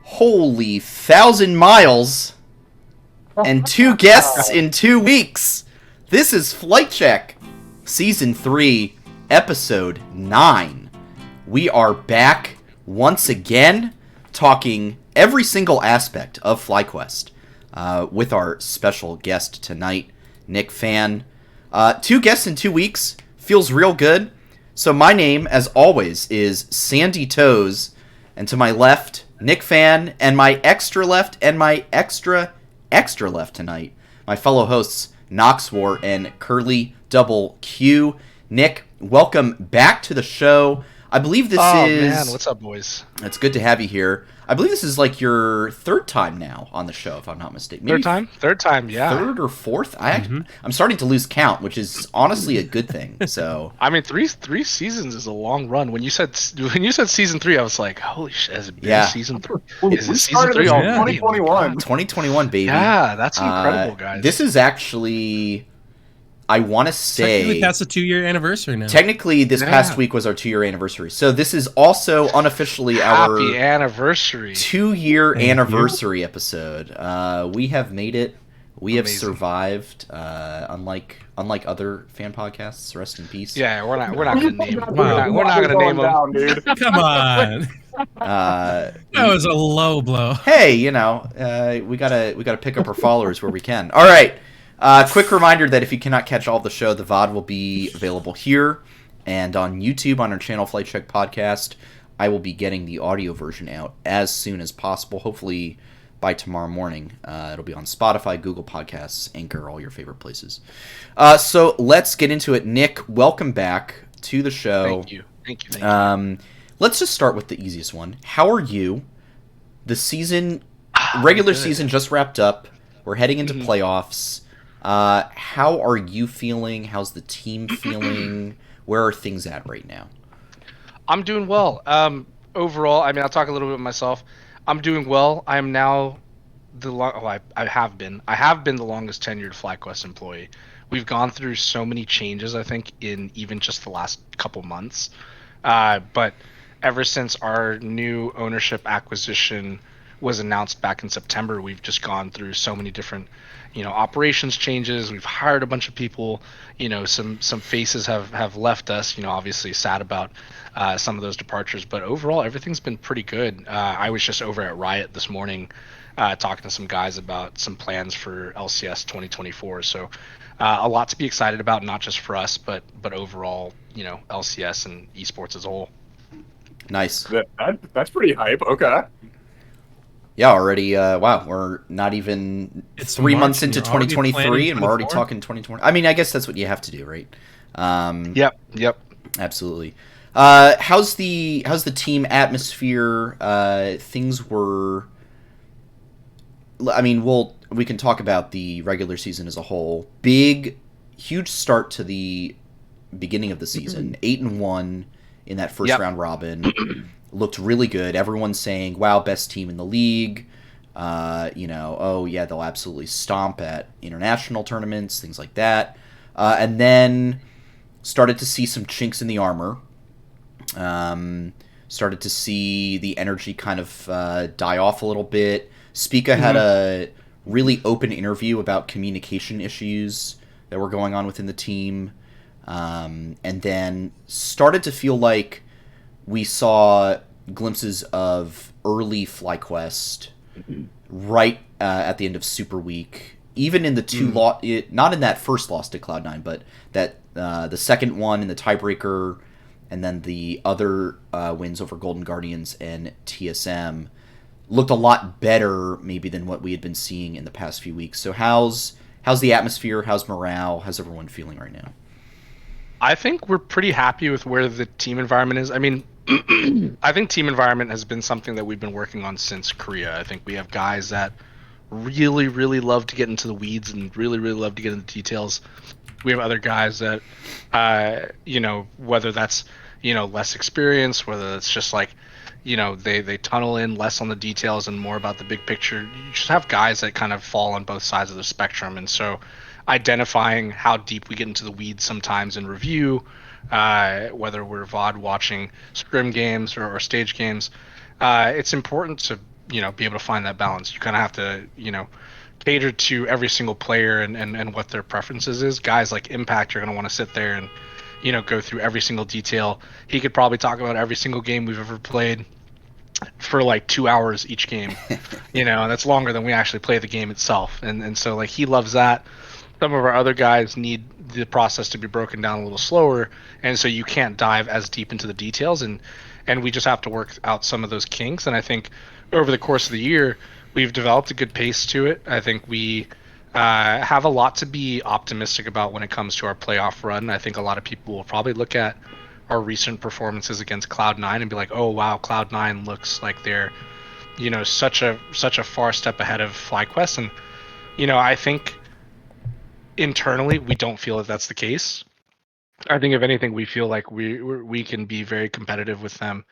Holy 1,000 miles and 2 guests in 2 weeks. This is Flight Check, Season 3, Episode 9. We are back once again talking every single aspect of FlyQuest with our special guest tonight, Nick Phan. 2 guests in 2 weeks feels real good. So my name, as always, is Sandy Toes, and to my left, Nick Phan, and my extra left, and my extra left tonight, my fellow hosts, Noxwar and Curly Double Q. Nick, welcome back to the show. I believe this is... Oh, man, what's up, boys? It's good to have you here. I believe this is like your 3rd time now on the show, if I'm not mistaken. Maybe Third time, yeah. 3rd or 4th? I'm starting to lose count, which is honestly a good thing. So I mean, three seasons is a long run. When you said season 3, I was like, holy shit, has it been season 3? Is this season 3 already? 2021. 2021, baby. Yeah, that's incredible, guys. This is actually... I want to say... Technically, that's a 2-year anniversary now. Technically, this past week was our 2-year anniversary. So this is also unofficially our... Happy anniversary. 2-year anniversary episode. We have made it. We have survived. Unlike other fan podcasts. Rest in peace. Yeah, we're not going to name them. We're not going to name them. Dude. Come on. That was a low blow. Hey, we gotta pick up our followers where we can. All right. Quick reminder that if you cannot catch all of the show, the VOD will be available here and on YouTube on our channel, Flight Check Podcast. I will be getting the audio version out as soon as possible, hopefully by tomorrow morning. It'll be on Spotify, Google Podcasts, Anchor, all your favorite places. So let's get into it. Nick, welcome back to the show. Thank you. Let's just start with the easiest one. How are you? The regular season just wrapped up. We're heading into playoffs. How are you feeling? How's the team feeling? Where are things at right now? I'm doing well. Overall, I mean, I'll talk a little bit myself. I'm doing well. I am now I have been the longest tenured FlyQuest employee. We've gone through so many changes, I think, in even just the last couple months. But ever since our new ownership acquisition was announced back in September, we've just gone through so many different operations changes. We've hired a bunch of people. Some faces have left us. Obviously sad about some of those departures, but overall everything's been pretty good. I was just over at Riot this morning talking to some guys about some plans for LCS 2024. So a lot to be excited about, not just for us, but overall, LCS and esports as a whole. Nice. That's pretty hype. Okay. Yeah, already, wow, we're not even 3 months into 2023, and we're already talking 2020. I mean, I guess that's what you have to do, right? Yep. Absolutely. How's the team atmosphere? Things were... I mean, we can talk about the regular season as a whole. Huge start to the beginning of the season. 8-1 in that first round robin. Looked really good. Everyone's saying, wow, best team in the league. Oh, yeah, they'll absolutely stomp at international tournaments, things like that. And then started to see some chinks in the armor. Started to see the energy kind of die off a little bit. Spica had a really open interview about communication issues that were going on within the team. And then started to feel like we saw glimpses of early FlyQuest right at the end of Super Week. Even in the not in that first loss to Cloud9, but that the second one in the tiebreaker, and then the other wins over Golden Guardians and TSM looked a lot better maybe than what we had been seeing in the past few weeks. So how's the atmosphere? How's morale? How's everyone feeling right now? I think we're pretty happy with where the team environment is. I mean, I think team environment has been something that we've been working on since Korea. I think we have guys that really, really love to get into the weeds and really, really love to get into the details. We have other guys that, whether that's, less experience, whether it's just like, they tunnel in less on the details and more about the big picture. You just have guys that kind of fall on both sides of the spectrum. And so identifying how deep we get into the weeds sometimes in review, whether we're VOD watching scrim games or stage games, it's important to be able to find that balance. You kind of have to, cater to every single player and what their preferences is. Guys like Impact are going to want to sit there and, go through every single detail. He could probably talk about every single game we've ever played for like 2 hours each game, and that's longer than we actually play the game itself. And so like he loves that. Some of our other guys need the process to be broken down a little slower, and so you can't dive as deep into the details, and we just have to work out some of those kinks. And I think over the course of the year, we've developed a good pace to it. I think we have a lot to be optimistic about when it comes to our playoff run. I think a lot of people will probably look at our recent performances against Cloud9 and be like, oh wow, Cloud9 looks like they're, such a far step ahead of FlyQuest. And I think internally we don't feel that that's the case. I think if anything, we feel like we can be very competitive with them,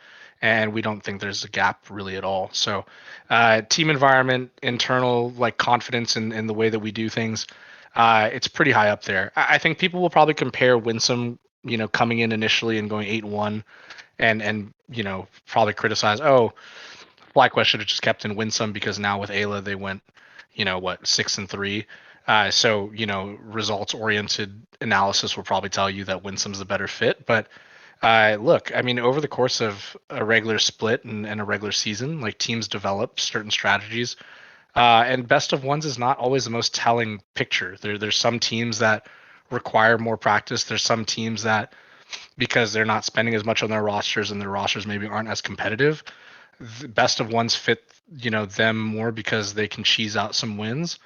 and we don't think there's a gap really at all. So, team environment, internal like confidence in the way that we do things, it's pretty high up there. I think people will probably compare Winsome, coming in initially and going 8-1, and probably criticize, oh, FlyQuest should have just kept in Winsome because now with Eyla they went, 6-3. So, results oriented analysis will probably tell you that Winsome's the better fit. But look, I mean, over the course of a regular split and a regular season, like teams develop certain strategies. And best of ones is not always the most telling picture. There's some teams that require more practice. There's some teams that, because they're not spending as much on their rosters and their rosters maybe aren't as competitive, the best of ones fit, them more because they can cheese out some wins.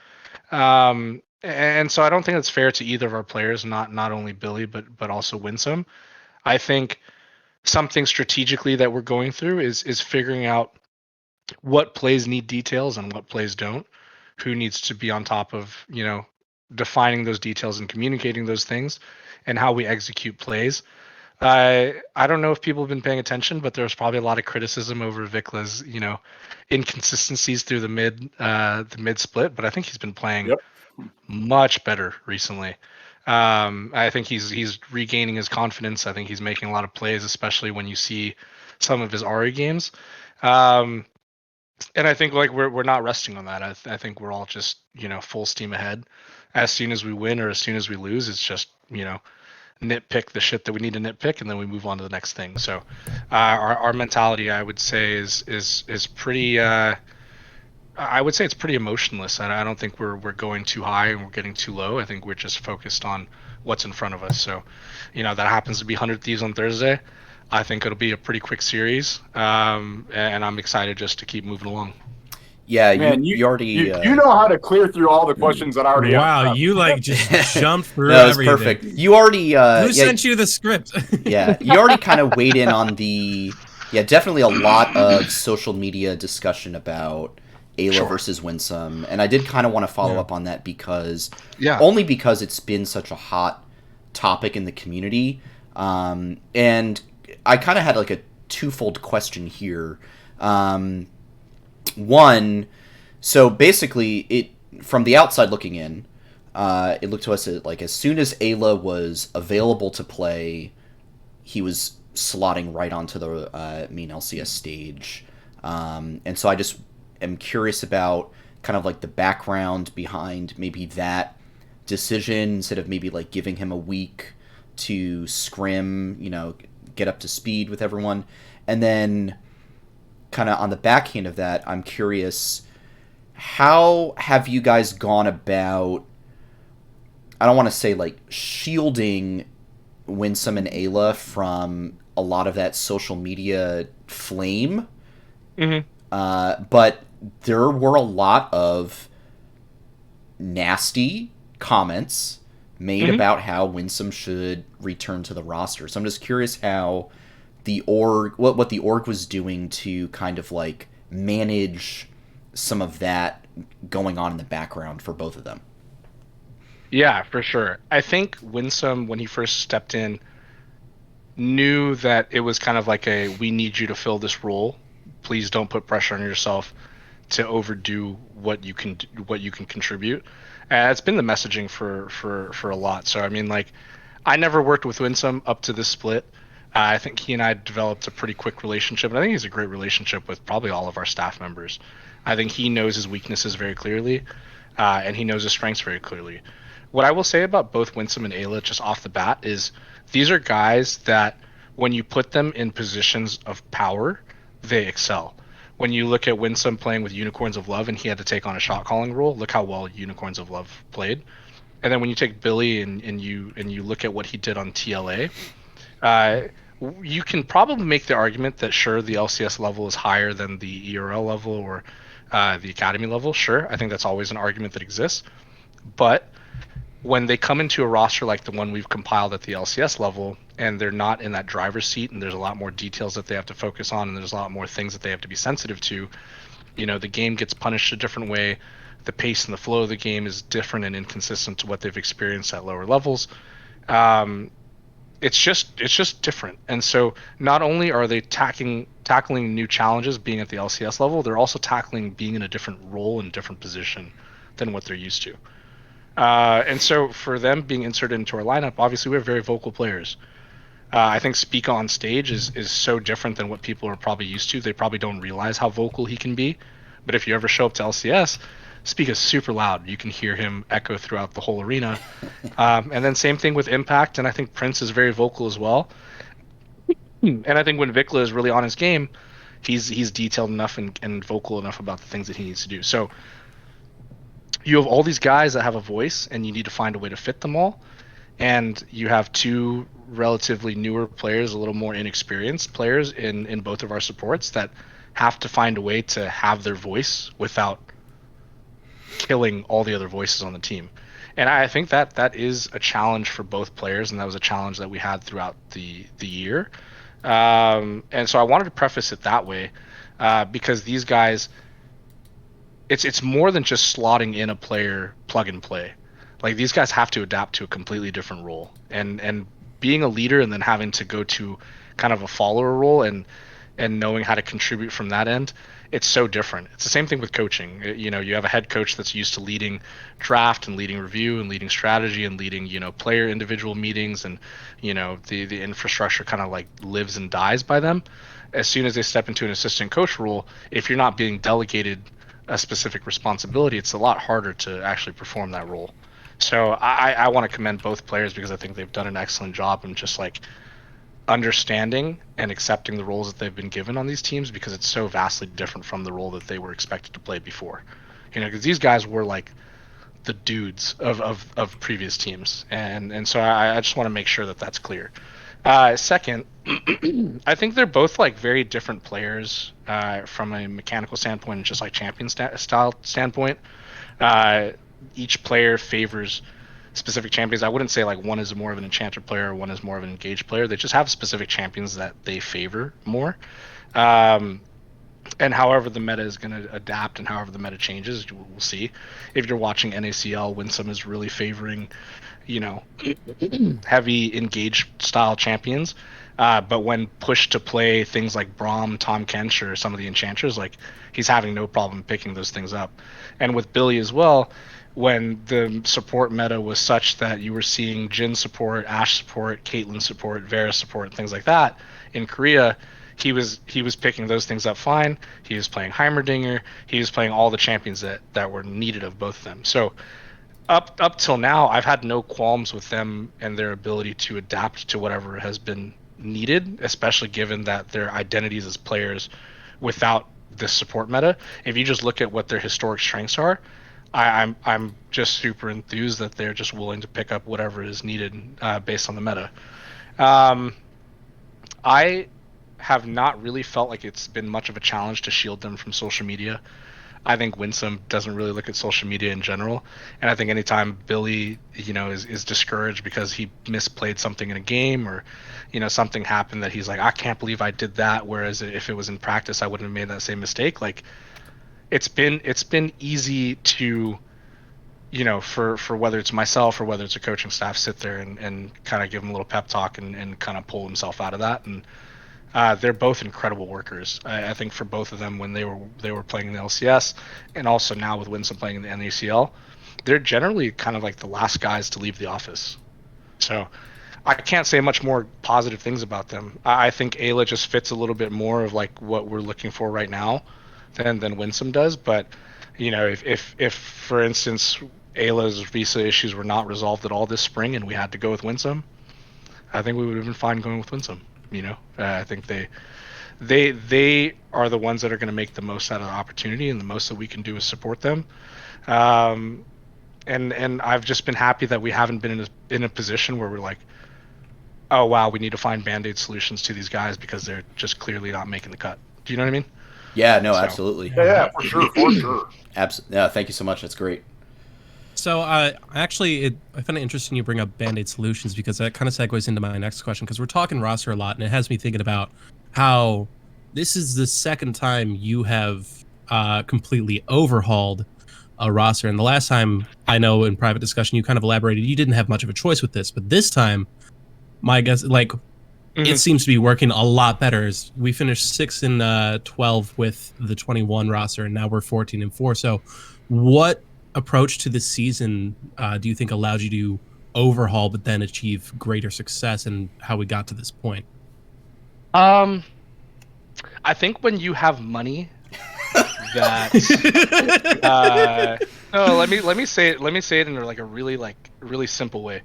And so I don't think it's fair to either of our players, not only Billy but also Winsome. I think something strategically that we're going through is figuring out what plays need details and what plays don't. Who needs to be on top of, defining those details and communicating those things, and how we execute plays. I don't know if people have been paying attention, but there's probably a lot of criticism over Vicla's, inconsistencies through the mid split. But I think he's been playing much better recently. I think he's regaining his confidence. I think he's making a lot of plays, especially when you see some of his Ari games. And I think like we're not resting on that. I think we're all just full steam ahead. As soon as we win or as soon as we lose, it's just nitpick the shit that we need to nitpick, and then we move on to the next thing. So our mentality, I would say, is pretty. I would say it's pretty emotionless. I don't think we're going too high and we're getting too low. I think we're just focused on what's in front of us. So, that happens to be 100 Thieves on Thursday. I think it'll be a pretty quick series, and I'm excited just to keep moving along. Yeah, Man, you already you know how to clear through all the questions that I already have. Wow, you like just jumped through no, it's everything. perfect. You already Who sent you the script? Yeah, you already kind of weighed in on the definitely a lot of social media discussion about Eyla versus Winsome, and I did kind of want to follow up on that because only because it's been such a hot topic in the community, and I kind of had like a twofold question here. One, so basically, it from the outside looking in, it looked to us like as soon as Eyla was available to play, he was slotting right onto the main LCS stage, and so I just am curious about kind of like the background behind maybe that decision instead of maybe like giving him a week to scrim, get up to speed with everyone, and then kind of on the backhand of that, I'm curious, how have you guys gone about, I don't want to say like shielding Winsome and Eyla from a lot of that social media flame, but there were a lot of nasty comments made about how Winsome should return to the roster. So I'm just curious how the org, what the org was doing to kind of like manage some of that going on in the background for both of them. Yeah, for sure. I think Winsome, when he first stepped in, knew that it was kind of like a, we need you to fill this role. Please don't put pressure on yourself to overdo what you can contribute. It's been the messaging for a lot. So I mean, like, I never worked with Winsome up to this split. I think he and I developed a pretty quick relationship, and I think he's a great relationship with probably all of our staff members. I think he knows his weaknesses very clearly, and he knows his strengths very clearly. What I will say about both Winsome and Eyla just off the bat is these are guys that when you put them in positions of power, they excel. When you look at Winsome playing with Unicorns of Love and he had to take on a shot calling role, look how well Unicorns of Love played. And then when you take Billy and you look at what he did on TLA, you can probably make the argument that sure the LCS level is higher than the ERL level or the academy level. Sure, I think that's always an argument that exists. But when they come into a roster like the one we've compiled at the LCS level and they're not in that driver's seat and there's a lot more details that they have to focus on and there's a lot more things that they have to be sensitive to, the game gets punished a different way. The pace and the flow of the game is different and inconsistent to what they've experienced at lower levels. It's just different. And so not only are they tackling new challenges being at the LCS level, they're also tackling being in a different role and different position than what they're used to. And so for them being inserted into our lineup, obviously we have very vocal players. I think Spica on stage is so different than what people are probably used to. They probably don't realize how vocal he can be. But if you ever show up to LCS, Spica's super loud. You can hear him echo throughout the whole arena. And then same thing with Impact, and I think Prince is very vocal as well. And I think when Vikla is really on his game, he's detailed enough and vocal enough about the things that he needs to do. So you have all these guys that have a voice, and you need to find a way to fit them all. And you have two relatively newer players, a little more inexperienced players in both of our supports that have to find a way to have their voice without killing all the other voices on the team. And I think that is a challenge for both players, and that was a challenge that we had throughout the year. And so I wanted to preface it that way because these guys, it's more than just slotting in a player plug and play. Like these guys have to adapt to a completely different role, and being a leader and then having to go to kind of a follower role and knowing how to contribute from that end, it's so different. It's the same thing with coaching. You have a head coach that's used to leading draft and leading review and leading strategy and leading player individual meetings, and the infrastructure kind of like lives and dies by them. As soon as they step into an assistant coach role, if you're not being delegated a specific responsibility, it's a lot harder to actually perform that role. So I want to commend both players because I think they've done an excellent job in just like understanding and accepting the roles that they've been given on these teams, because it's so vastly different from the role that they were expected to play before. Because these guys were like the dudes of previous teams, and so I just want to make sure that that's clear. Second, I think they're both like very different players from a mechanical standpoint and just like champion style standpoint. Each player favors specific champions. I wouldn't say like one is more of an enchanter player or one is more of an engaged player. They just have specific champions that they favor more. And however the meta is going to adapt and however the meta changes, we'll see. If you're watching NACL, Winsome is really favoring, heavy engaged style champions. But when pushed to play things like Braum, Timb Kench, or some of the enchanters, like he's having no problem picking those things up. And with Billy as well, when the support meta was such that you were seeing Jhin support, Ashe support, Caitlyn support, Vera support, things like that in Korea, he was picking those things up fine. He was playing Heimerdinger. He was playing all the champions that were needed of both of them. So up till now, I've had no qualms with them and their ability to adapt to whatever has been needed, especially given that their identities as players without this support meta. If you just look at what their historic strengths are, I'm just super enthused that they're just willing to pick up whatever is needed based on the meta. I have not really felt like it's been much of a challenge to shield them from social media. I think Winsome doesn't really look at social media in general, and I think anytime Billy, is discouraged because he misplayed something in a game or, something happened that he's like, I can't believe I did that. Whereas if it was in practice, I wouldn't have made that same mistake. Like, it's been easy to, for whether it's myself or whether it's a coaching staff, sit there and kind of give him a little pep talk and kind of pull himself out of that. And they're both incredible workers. I think for both of them when they were playing in the LCS and also now with Winsome playing in the NACL, they're generally kind of like the last guys to leave the office. So I can't say much more positive things about them. I think Eyla just fits a little bit more of like what we're looking for right now than Winsome does. But if for instance Ayla's visa issues were not resolved at all this spring and we had to go with Winsome, I think we would have been fine going with Winsome. I think they are the ones that are going to make the most out of the opportunity, and the most that we can do is support them. And I've just been happy that we haven't been in a position where we're like, oh wow, we need to find band-aid solutions to these guys because they're just clearly not making the cut. Do you know what I mean? Yeah, no, absolutely. Yeah, for sure, for sure. Yeah, thank you so much. That's great. So I find it interesting you bring up Band-Aid solutions, because that kind of segues into my next question, because we're talking roster a lot, and it has me thinking about how this is the second time you have completely overhauled a roster. And the last time, I know in private discussion, you kind of elaborated you didn't have much of a choice with this, but this time, my guess, it seems to be working a lot better. We finished 6-12 with the 21 roster, and now we're 14-4. So what approach to this season do you think allowed you to overhaul but then achieve greater success, and how we got to this point? I think when you have money that no, let me say it in like a really simple way.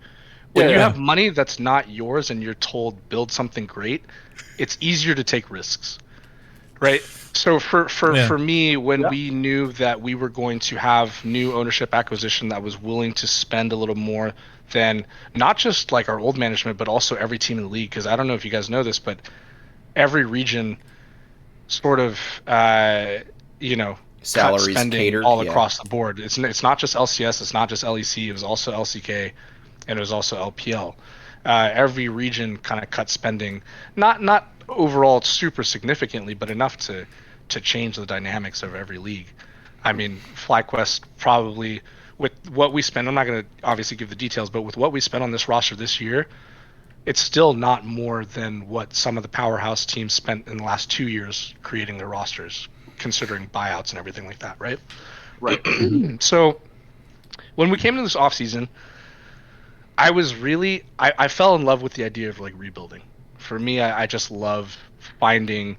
When you have money that's not yours and you're told build something great, it's easier to take risks, right? So for me, when we knew that we were going to have new ownership acquisition that was willing to spend a little more than not just like our old management, but also every team in the league, because I don't know if you guys know this, but every region sort of salaries cut spending catered all across the board. It's not just LCS, it's not just LEC, it was also LCK, and it was also LPL. Every region kind of cut spending, not overall super significantly, but enough to change the dynamics of every league. I mean, FlyQuest probably, with what we spend, I'm not going to obviously give the details, but with what we spent on this roster this year, it's still not more than what some of the powerhouse teams spent in the last 2 years creating their rosters, considering buyouts and everything like that, right? Right. So when we came into this offseason, I fell in love with the idea of like rebuilding. For me, I just love finding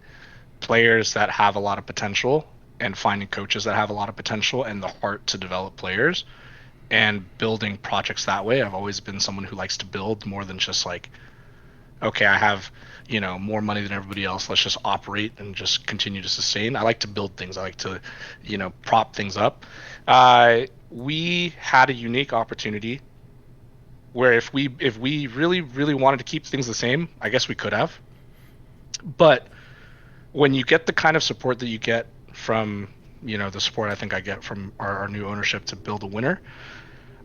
players that have a lot of potential and finding coaches that have a lot of potential and the heart to develop players and building projects that way. I've always been someone who likes to build more than just like, okay, I have, more money than everybody else, let's just operate and just continue to sustain. I like to build things. I like to, prop things up. We had a unique opportunity where if we really, really wanted to keep things the same, I guess we could have. But when you get the kind of support that you get from, the support I think I get from our new ownership to build a winner,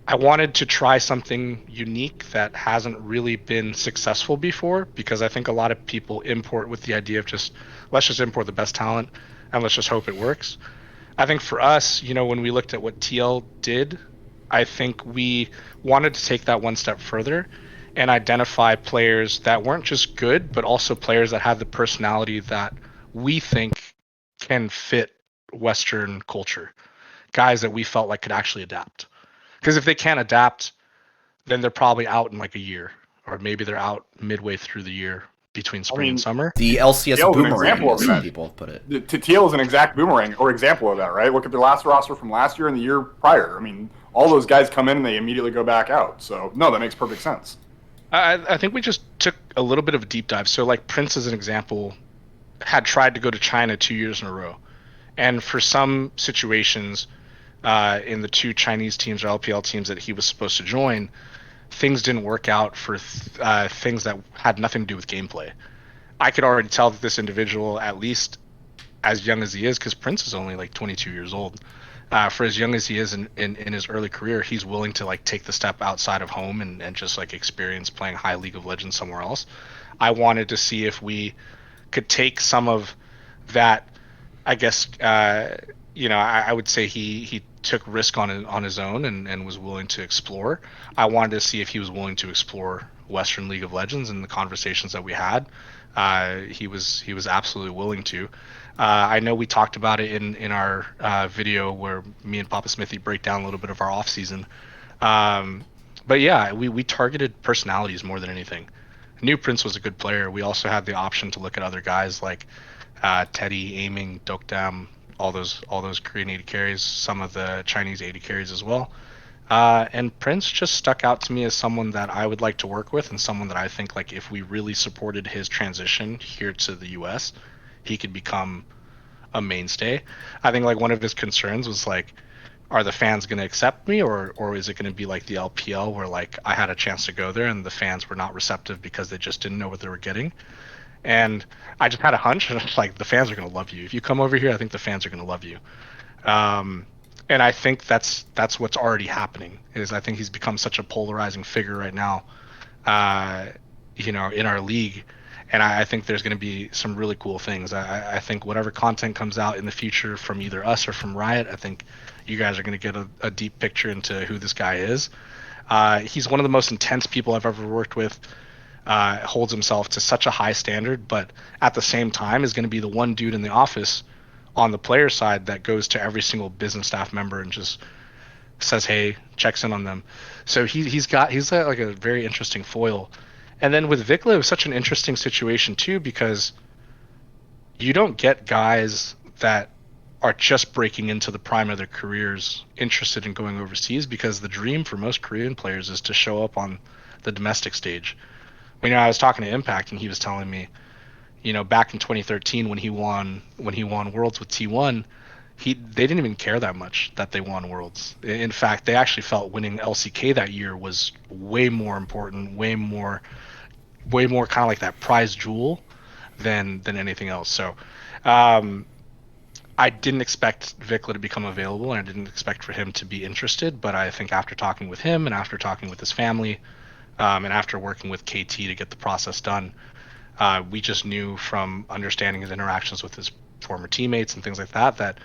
I wanted to try something unique that hasn't really been successful before, because I think a lot of people import with the idea of let's just import the best talent and let's just hope it works. I think for us, when we looked at what TL did, I think we wanted to take that one step further and identify players that weren't just good, but also players that had the personality that we think can fit Western culture. Guys that we felt like could actually adapt. Because if they can't adapt, then they're probably out in like a year, or maybe they're out midway through the year between spring and summer. The LCS boomerang, as some people have put it. TL is an exact boomerang or example of that, right? Look at the last roster from last year and the year prior. I mean, all those guys come in and they immediately go back out. So, no, that makes perfect sense. I think we just took a little bit of a deep dive. So, like Prince, as an example, had tried to go to China 2 years in a row. And for some situations, in the 2 Chinese teams or LPL teams that he was supposed to join, things didn't work out for things that had nothing to do with gameplay. I could already tell that this individual, at least as young as he is, because Prince is only like 22 years old, for as young as he is in his early career, he's willing to like take the step outside of home and just like experience playing high League of Legends somewhere else. I wanted to see if we could take some of that, I guess, I would say he took risk on his own and was willing to explore. I wanted to see if he was willing to explore Western League of Legends, and the conversations that we had, he was absolutely willing to. I know we talked about it in our video where me and Papa Smithy break down a little bit of our off season. But yeah, we targeted personalities more than anything. I knew Prince was a good player. We also had the option to look at other guys like Teddy, Aiming, Dokdam, all those Korean 80 carries, some of the Chinese 80 carries as well. And Prince just stuck out to me as someone that I would like to work with, and someone that I think like if we really supported his transition here to the U.S., he could become a mainstay. I think like one of his concerns was like, are the fans going to accept me, or is it going to be like the LPL where like I had a chance to go there and the fans were not receptive because they just didn't know what they were getting. And I just had a hunch, and it's like the fans are going to love you if you come over here. I think the fans are going to love you. Um, and I think that's what's already happening. Is I think he's become such a polarizing figure right now, uh, in our league. And I think there's going to be some really cool things. I think whatever content comes out in the future from either us or from Riot, I think you guys are going to get a deep picture into who this guy is. He's one of the most intense people I've ever worked with. Holds himself to such a high standard, but at the same time is going to be the one dude in the office on the player side that goes to every single business staff member and just says hey, checks in on them. So he's like a very interesting foil. And then with Vikla, it was such an interesting situation too, because you don't get guys that are just breaking into the prime of their careers interested in going overseas, because the dream for most Korean players is to show up on the domestic stage. I was talking to Impact and he was telling me, back in 2013 when he won Worlds with T1, they didn't even care that much that they won Worlds. In fact, they actually felt winning LCK that year was way more important, way more kind of like that prize jewel than anything else. So I didn't expect Vikla to become available, and I didn't expect for him to be interested, but I think after talking with him and after talking with his family, and after working with KT to get the process done, we just knew from understanding his interactions with his former teammates and things like that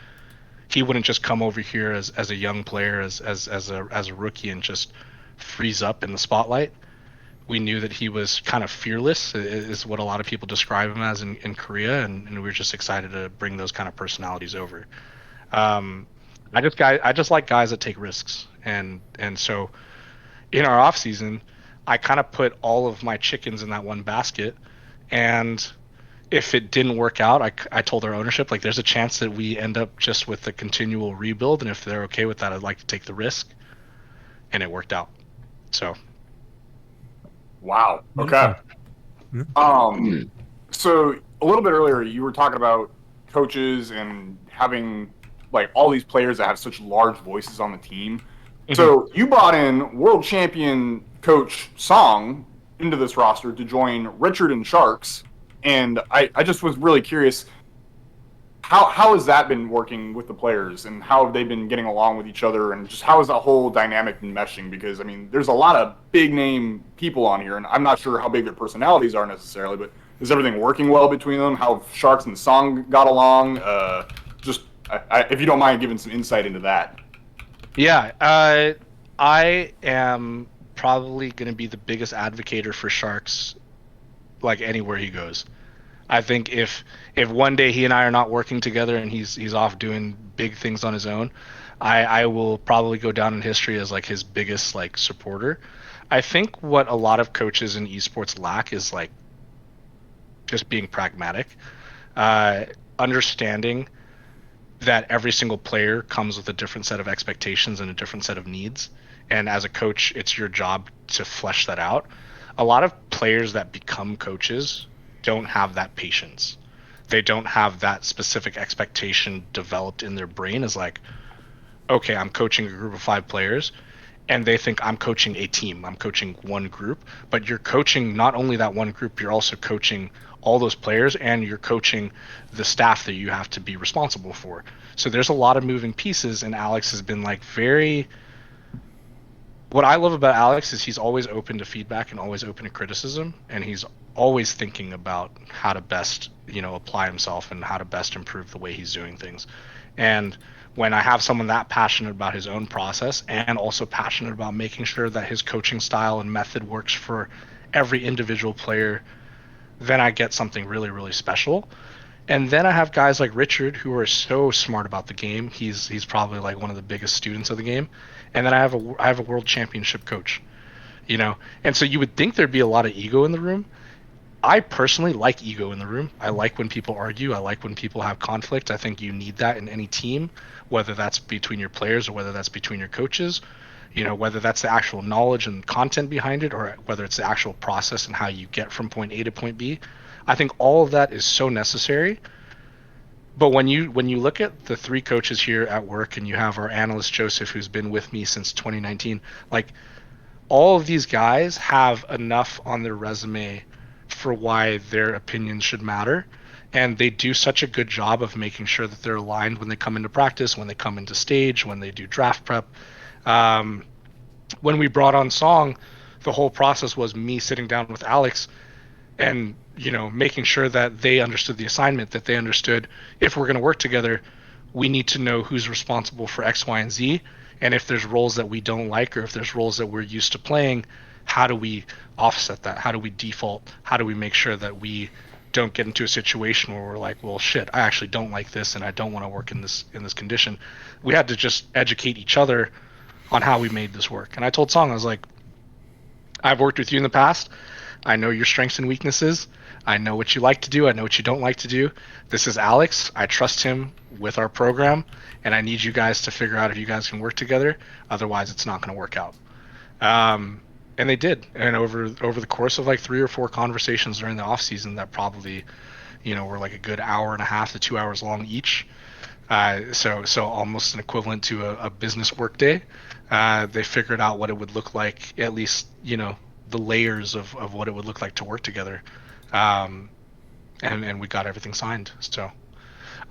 he wouldn't just come over here as a young player, as a rookie, and just freeze up in the spotlight. We knew that he was kind of fearless, is what a lot of people describe him as in Korea, and we were just excited to bring those kind of personalities over. I just like guys that take risks, and so in our off season, I kind of put all of my chickens in that one basket, and if it didn't work out, I told our ownership like there's a chance that we end up just with a continual rebuild, and if they're okay with that, I'd like to take the risk, and it worked out. So. Wow. Okay. So a little bit earlier, you were talking about coaches and having like all these players that have such large voices on the team. Mm-hmm. So you brought in world champion coach Ssong into this roster to join Richard and Sharkz, and I just was really curious. How has that been working with the players, and how have they been getting along with each other, and just how has that whole dynamic been meshing? Because, I mean, there's a lot of big-name people on here, and I'm not sure how big their personalities are necessarily, but is everything working well between them? How Sharkz and Ssong got along? If you don't mind giving some insight into that. Yeah, I am probably going to be the biggest advocate for Sharkz, like, anywhere he goes. I think if one day he and I are not working together and he's off doing big things on his own, I will probably go down in history as like his biggest like supporter. I think what a lot of coaches in esports lack is like just being pragmatic, understanding that every single player comes with a different set of expectations and a different set of needs, and as a coach, it's your job to flesh that out. A lot of players that become coaches don't have that patience. They don't have that specific expectation developed in their brain as like, okay, I'm coaching a group of 5 players, and they think I'm coaching a team. I'm coaching one group, but you're coaching not only that one group, you're also coaching all those players, and you're coaching the staff that you have to be responsible for. So there's a lot of moving pieces, and Alex has been like what I love about Alex is he's always open to feedback and always open to criticism, and he's always thinking about how to best, apply himself and how to best improve the way he's doing things. And when I have someone that passionate about his own process and also passionate about making sure that his coaching style and method works for every individual player, then I get something really, really special. And then I have guys like Richard who are so smart about the game. He's probably like one of the biggest students of the game. And then I have a world championship coach. you know. And so you would think there'd be a lot of ego in the room. I personally like ego in the room. I like when people argue. I like when people have conflict. I think you need that in any team, whether that's between your players or whether that's between your coaches, you know, whether that's the actual knowledge and content behind it or whether it's the actual process and how you get from point A to point B. I think all of that is so necessary. But when you look at the three coaches here at work and you have our analyst Joseph, who's been with me since 2019, like all of these guys have enough on their resume for why their opinions should matter, and they do such a good job of making sure that they're aligned when they come into practice, when they come into stage, when they do draft prep. When we brought on Ssong, the whole process was me sitting down with Alex and, you know, making sure that they understood the assignment, that they understood if we're going to work together, we need to know who's responsible for X, Y, and Z. And if there's roles that we don't like, or if there's roles that we're used to playing, how do we offset that? How do we default? How do we make sure that we don't get into a situation where we're like, well, shit, I actually don't like this and I don't want to work in this condition. We had to just educate each other on how we made this work. And I told Ssong, I was like, I've worked with you in the past. I know your strengths and weaknesses. I know what you like to do. I know what you don't like to do. This is Alex. I trust him with our program, and I need you guys to figure out if you guys can work together. Otherwise, it's not going to work out. And they did. And over the course of like 3 or 4 conversations during the off season that probably, you know, were like a good hour and a half to 2 hours long each. So almost an equivalent to a business work day. They figured out what it would look like, at least, you know, the layers of what it would look like to work together. And we got everything signed. So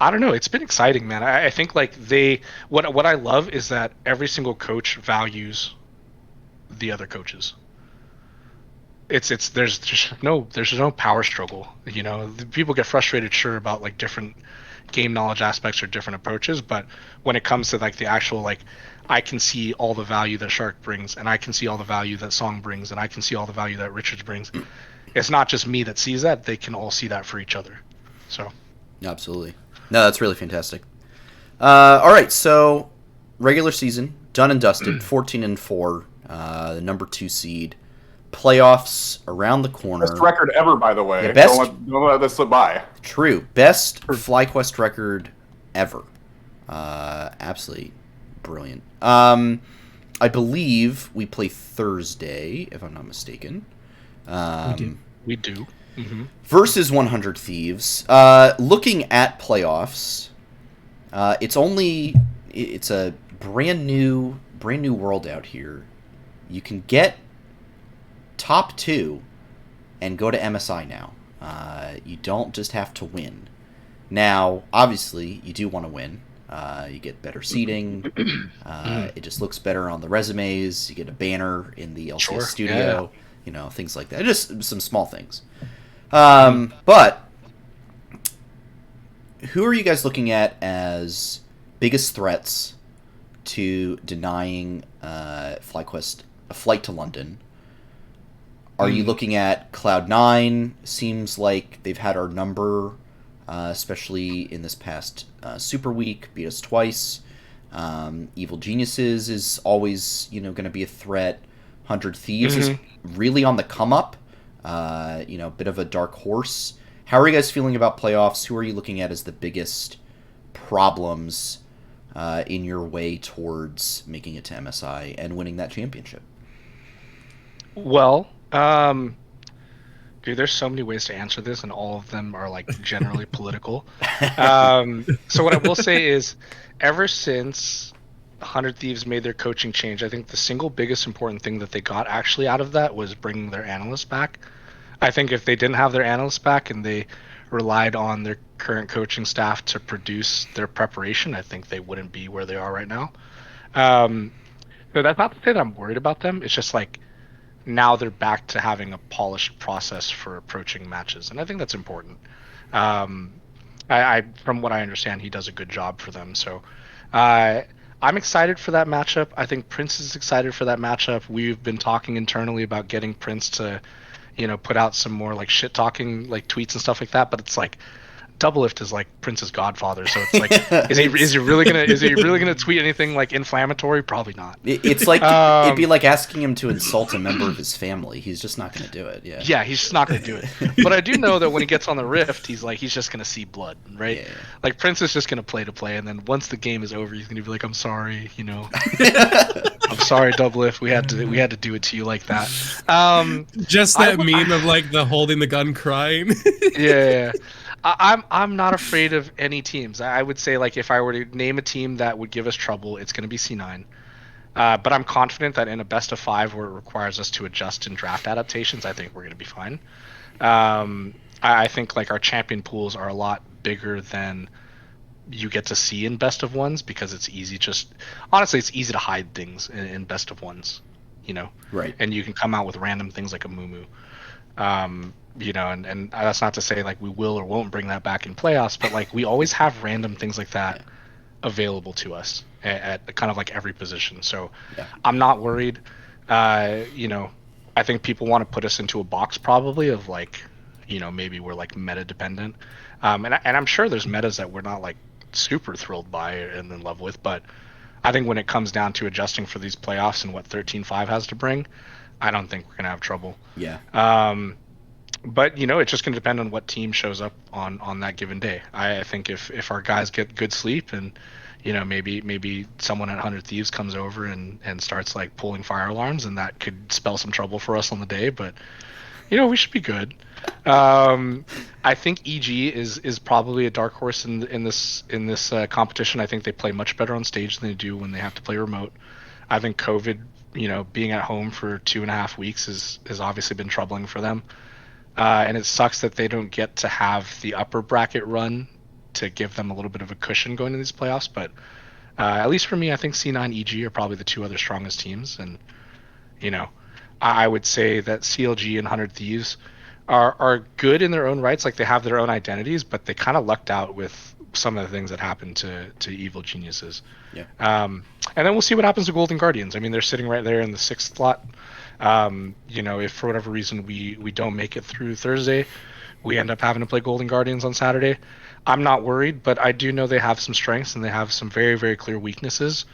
I don't know. It's been exciting, man. I think like what I love is that every single coach values the other coaches. There's just no power struggle. You know, people get frustrated, sure, about like different game knowledge aspects or different approaches, but when it comes to like the actual, like, I can see all the value that Shark brings, and I can see all the value that Ssong brings, and I can see all the value that Richards brings. It's not just me that sees that; they can all see that for each other. So, absolutely, no, that's really fantastic. All right, so regular season done and dusted, 14-4, the number 2 seed. Playoffs around the corner. Best record ever, by the way. Yeah, best, don't let this slip by. True. Best FlyQuest record ever. Absolutely brilliant. I believe we play Thursday, if I'm not mistaken. We do. Mm-hmm. Versus 100 Thieves. Looking at playoffs, it's a brand new world out here. You can get top 2 and go to MSI now. You don't just have to win. Now, obviously, you do want to win. You get better seating. It just looks better on the resumes. You get a banner in the LCS studio. Yeah. You know, things like that. Just some small things. But who are you guys looking at as biggest threats to denying FlyQuest a flight to London? Are you looking at Cloud9? Seems like they've had our number, especially in this past Super Week, beat us twice. Evil Geniuses is always, going to be a threat. 100 Thieves is really on the come up. Bit of a dark horse. How are you guys feeling about playoffs? Who are you looking at as the biggest problems in your way towards making it to MSI and winning that championship? Well, dude, there's so many ways to answer this, and all of them are like generally political. So what I will say is, ever since 100 Thieves made their coaching change, I think the single biggest important thing that they got actually out of that was bringing their analysts back. I think if they didn't have their analysts back and they relied on their current coaching staff to produce their preparation, I think they wouldn't be where they are right now. So that's not to say that I'm worried about them. It's just like, now they're back to having a polished process for approaching matches, and I think that's important. I from what I understand, he does a good job for them. So I'm excited for that matchup. I think Prince is excited for that matchup. We've been talking internally about getting Prince to, put out some more like shit talking like tweets and stuff like that. But it's like, Doublelift is like Prince's godfather, so it's like, is he really gonna tweet anything like inflammatory? Probably not. It's like it'd be like asking him to insult a member of his family. He's just not gonna do it. Yeah. Yeah, he's just not gonna do it. But I do know that when he gets on the Rift, he's just gonna see blood, right? Yeah. Like Prince is just gonna play to play, and then once the game is over, he's gonna be like, "I'm sorry, I'm sorry, Doublelift. We had to do it to you like that." Just that meme of like the holding the gun crying. Yeah. I'm not afraid of any teams. I would say, like, if I were to name a team that would give us trouble, it's going to be C9. But I'm confident that in a best of 5 where it requires us to adjust in draft adaptations, I think we're going to be fine. I think like our champion pools are a lot bigger than you get to see in best of 1s because it's easy. Honestly, it's easy to hide things in best of 1s, Right. And you can come out with random things like a Mumu. And that's not to say like we will or won't bring that back in playoffs, but like we always have random things like that available to us at kind of like every position. So I'm not worried. I think people want to put us into a box probably of like, maybe we're like meta dependent. And I'm sure there's metas that we're not like super thrilled by and in love with, but I think when it comes down to adjusting for these playoffs and what 13-5 has to bring, I don't think we're going to have trouble. Yeah. But it's just going to depend on what team shows up on that given day. I think if our guys get good sleep and maybe someone at 100 Thieves comes over and starts like pulling fire alarms, and that could spell some trouble for us on the day. But we should be good. I think EG is probably a dark horse in this competition. I think they play much better on stage than they do when they have to play remote. I think COVID, being at home for 2.5 weeks has obviously been troubling for them. And it sucks that they don't get to have the upper bracket run to give them a little bit of a cushion going into these playoffs. But at least for me, I think C9 EG are probably the 2 other strongest teams. And, I would say that CLG and 100 Thieves are good in their own rights. Like they have their own identities, but they kind of lucked out with some of the things that happened to Evil Geniuses. Yeah. And then we'll see what happens to Golden Guardians. I mean, they're sitting right there in the 6th slot. If for whatever reason we don't make it through Thursday, we end up having to play Golden Guardians on Saturday. I'm not worried, but I do know they have some strengths and they have some very, very clear weaknesses.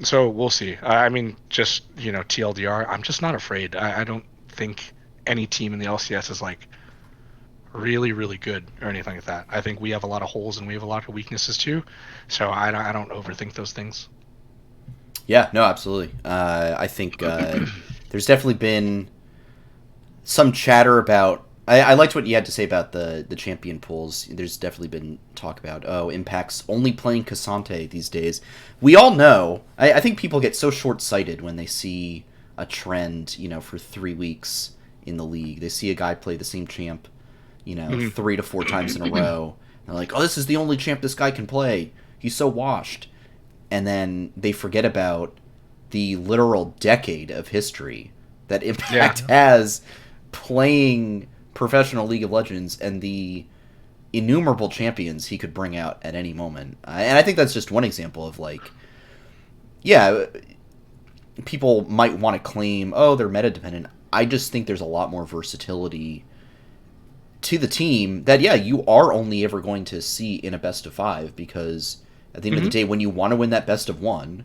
So we'll see. I mean, just, TLDR, I'm just not afraid. I don't think any team in the LCS is like really, really good or anything like that. I think we have a lot of holes and we have a lot of weaknesses too. So I don't overthink those things. Yeah, no, absolutely. I think there's definitely been some chatter about. I liked what you had to say about the champion pools. There's definitely been talk about Impact's only playing Cassante these days. We all know. I think people get so short-sighted when they see a trend, for 3 weeks in the league. They see a guy play the same champ, 3 to 4 times in a row. And they're like, oh, this is the only champ this guy can play. He's so washed. And then they forget about the literal decade of history that Impact has playing professional League of Legends and the innumerable champions he could bring out at any moment. And I think that's just one example of people might want to claim, oh, they're meta dependent. I just think there's a lot more versatility to the team that, you are only ever going to see in a best of 5 because at the end of the day, when you want to win that best of 1,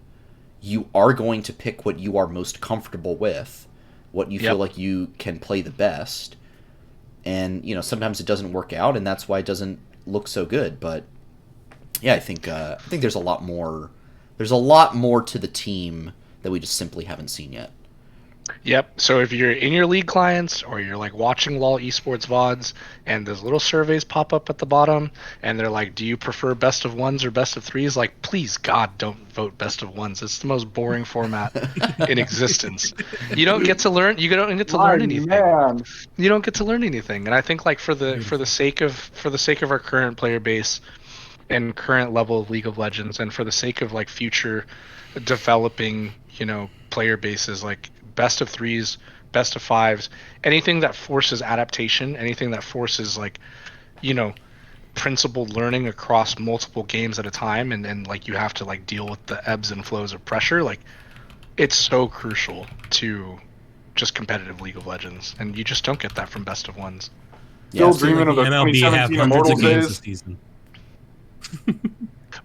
you are going to pick what you are most comfortable with, what you feel like you can play the best. And, sometimes it doesn't work out, and that's why it doesn't look so good. But, I think there's a lot more. There's a lot more to the team that we just simply haven't seen yet. Yep. So if you're in your league clients or you're like watching LoL esports VODs and those little surveys pop up at the bottom and they're like, do you prefer best of 1s or best of 3s? Like, please, God, don't vote best of 1s. It's the most boring format in existence. You don't get to learn. You don't get to learn anything. Man. You don't get to learn anything. And I think like for the sake of our current player base and current level of League of Legends and for the sake of like future developing, player bases, like best of 3s, best of 5s, anything that forces adaptation, anything that forces like, principled learning across multiple games at a time, and like you have to like deal with the ebbs and flows of pressure. Like, it's so crucial to just competitive League of Legends, and you just don't get that from best of 1s. Still Yes. dreaming of the MLB have 2017 hundreds of Immortals games this days. season.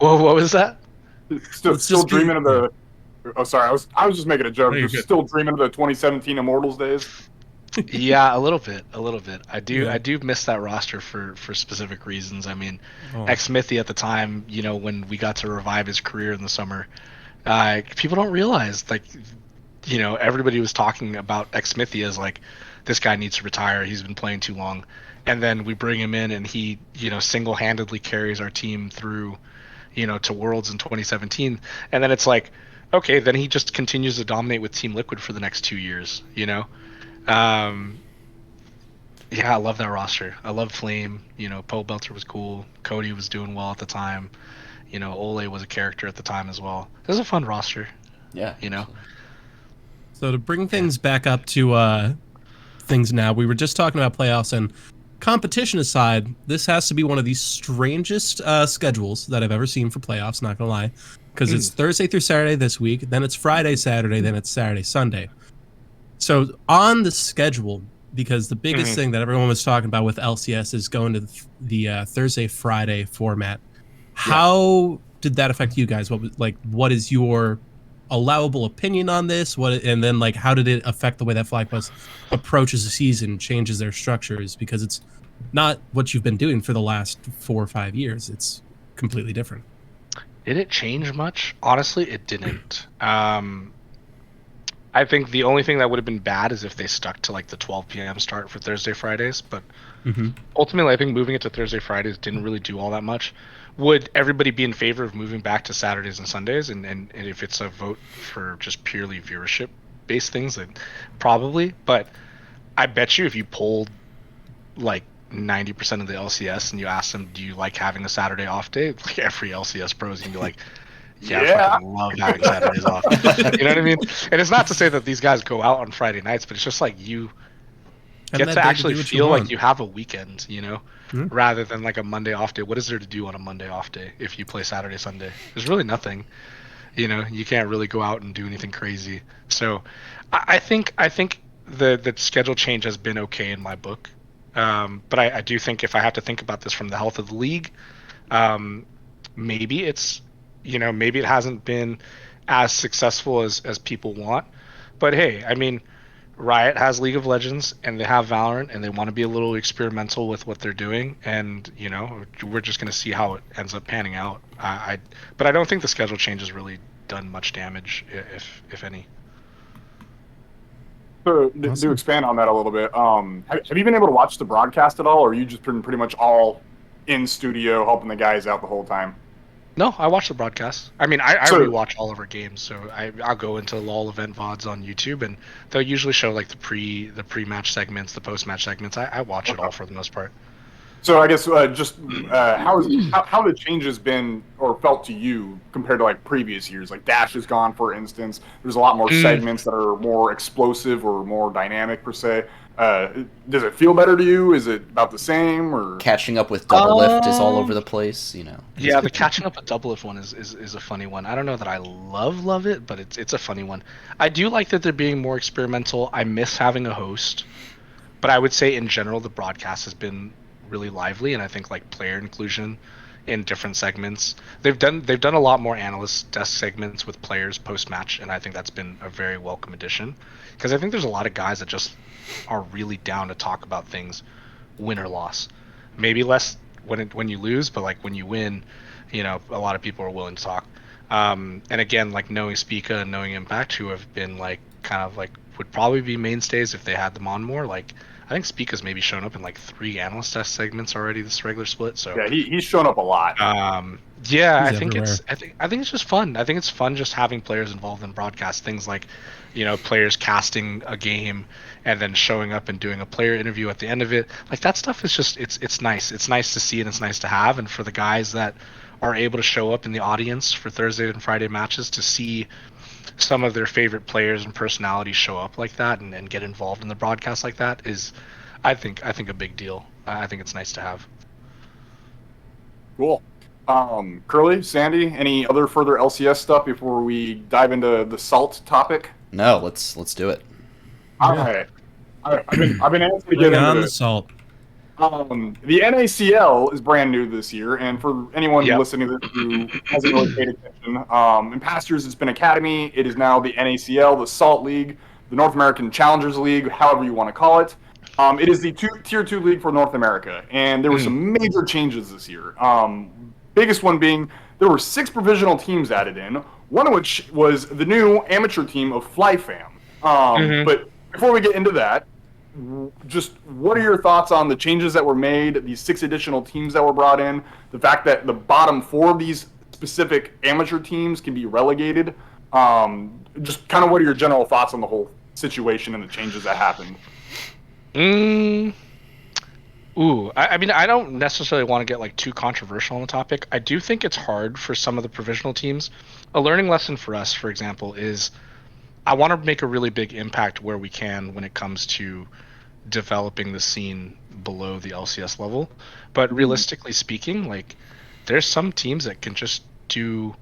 Whoa, what was that? Still Let's just be- dreaming of the. Oh, sorry. I was just making a joke. No, you're Just good. still dreaming of the 2017 Immortals days. Yeah, a little bit. I Yeah. do miss that roster for specific reasons. I mean, Oh. X-Smithy at the time, when we got to revive his career in the summer, people don't realize, like, everybody was talking about X-Smithy as like, this guy needs to retire. He's been playing too long. And then we bring him in and he, single-handedly carries our team through, to Worlds in 2017. And then it's like, okay, then he just continues to dominate with Team Liquid for the next 2 years, Yeah, I love that roster. I love Flame. Poe Belter was cool. Cody was doing well at the time. Ole was a character at the time as well. It was a fun roster. Yeah. So to bring things back up to things now, we were just talking about playoffs, and competition aside, this has to be one of the strangest schedules that I've ever seen for playoffs, not gonna lie, because it's Thursday through Saturday this week, then it's Friday, Saturday, then it's Saturday, Sunday. So on the schedule, because the biggest thing that everyone was talking about with LCS is going to the Thursday, Friday format. How did that affect you guys? What is your allowable opinion on this? And then how did it affect the way that FlyQuest approaches the season, changes their structures? Because it's not what you've been doing for the last 4 or 5 years. It's completely different. Did it change much? Honestly, it didn't. I think the only thing that would have been bad is if they stuck to the 12 p.m. start for Thursday, Fridays. But ultimately, I think moving it to Thursday, Fridays didn't really do all that much. Would everybody be in favor of moving back to Saturdays and Sundays? And if it's a vote for just purely viewership-based things, then probably. But I bet you if you polled 90% of the LCS and you asked them, do you like having a Saturday off day? Every LCS pro is going to be like, yeah, I fucking love having Saturdays off. You know what I mean? And it's not to say that these guys go out on Friday nights, but it's just you And get that to day actually do what you feel like want. you have a weekend, rather than a Monday off day. What is there to do on a Monday off day if you play Saturday, Sunday? There's really nothing. You can't really go out and do anything crazy. So I think the schedule change has been okay in my book. But I do think if I have to think about this from the health of the league, maybe it's maybe it hasn't been as successful as people want. But hey, I mean, Riot has League of Legends and they have Valorant and they want to be a little experimental with what they're doing, and we're just going to see how it ends up panning out. But I don't think the schedule change has really done much damage, if any. So to expand on that a little bit, have you been able to watch the broadcast at all, or are you just been pretty much all in studio helping the guys out the whole time? No, I watch the broadcast. I mean, I rewatch all of our games, so I'll go into LoL event VODs on YouTube, and they'll usually show the pre-match segments, the post-match segments. I watch it all for the most part. So I guess how the changes been or felt to you compared to previous years? Dash is gone, for instance. There's a lot more segments that are more explosive or more dynamic per se. Does it feel better to you? Is it about the same? Or Catching up with Double Lift is all over the place, Yeah, the catching up with Double Lift one is a funny one. I don't know that I love it, but it's a funny one. I do like that they're being more experimental. I miss having a host, but I would say in general the broadcast has been really lively, and I think player inclusion in different segments. They've done a lot more analyst desk segments with players post match, and I think that's been a very welcome addition, because I think there's a lot of guys that just are really down to talk about things, win or loss. Maybe less when you lose, but when you win, a lot of people are willing to talk. And again, knowing Spica and knowing Impact, who have been would probably be mainstays if they had them on more. I think Spica's maybe shown up in 3 analyst test segments already this regular split. So yeah, he's shown up a lot. Yeah, I He's think everywhere. I think it's just fun. I think it's fun just having players involved in broadcast things players casting a game and then showing up and doing a player interview at the end of it. That stuff is just it's nice. It's nice to see and it's nice to have. And for the guys that are able to show up in the audience for Thursday and Friday matches to see some of their favorite players and personalities show up like that and get involved in the broadcast like that is, I think a big deal. I think it's nice to have. Cool. Curly, Sandy, any other further LCS stuff before we dive into the salt topic? No, let's do it. All right. I've been asking to get Bring on into the this. salt. The NACL is brand new this year, and for anyone Yep. listening to this who hasn't really paid attention, in past years it's been Academy. It is now the NACL, the Salt League, the North American Challengers League, however you want to call it. It is the Tier 2 league for North America, and there were some major changes this year. Biggest one being there were 6 provisional teams added in, one of which was the new amateur team of FlyFAM. But before we get into that, just what are your thoughts on the changes that were made, these 6 additional teams that were brought in, the fact that the bottom 4 of these specific amateur teams can be relegated? Just kind of what are your general thoughts on the whole situation and the changes that happened? I mean, I don't necessarily want to get like too controversial on the topic. I do think it's hard for some of the provisional teams. A learning lesson for us, for example, is I want to make a really big impact where we can when it comes to developing the scene below the LCS level. But realistically speaking, like there's some teams that can just do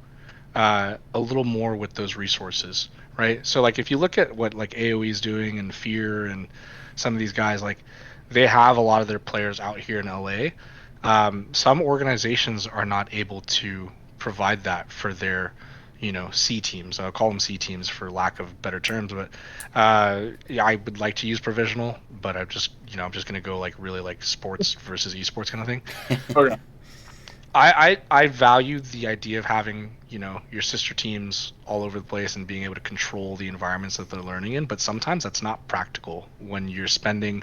a little more with those resources, right? So like if you look at what like AOE is doing and Fear and some of these guys, like they have a lot of their players out here in LA. Some organizations are not able to provide that for their C teams. I'll call them C teams for lack of better terms, but yeah, I would like to use provisional, but I'm just gonna go like really like sports versus esports kind of thing. Okay. I value the idea of having your sister teams all over the place and being able to control the environments that they're learning in, but sometimes that's not practical when you're spending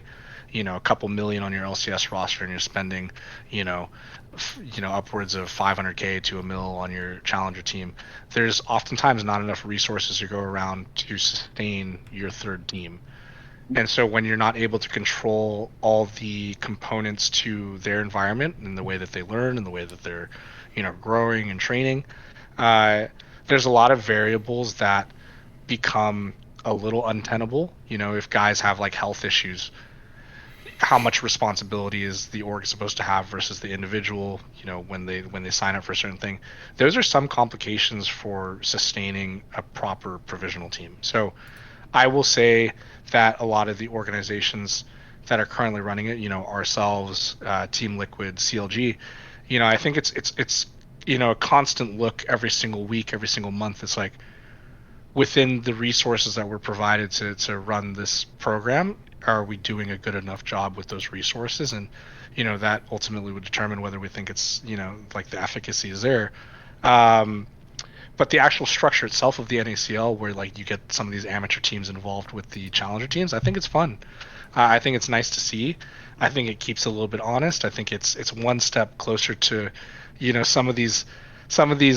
a couple million on your LCS roster and you're spending upwards of 500K to $1 million on your challenger team. There's oftentimes not enough resources to go around to sustain your third team. And so when you're not able to control all the components to their environment and the way that they learn and the way that they're growing and training, there's a lot of variables that become a little untenable. If guys have like health issues, how much responsibility is the org supposed to have versus the individual, when they sign up for a certain thing. Those are some complications for sustaining a proper provisional team. So I will say that a lot of the organizations that are currently running it, ourselves, Team Liquid, CLG, I think it's a constant look every single week, every single month. It's like within the resources that were provided to run this program, are we doing a good enough job with those resources? And that ultimately would determine whether we think it's like the efficacy is there. But the actual structure itself of the NACL, where like you get some of these amateur teams involved with the challenger teams, I think it's fun. I think it's nice to see. I think it keeps it a little bit honest. I think it's one step closer to some of these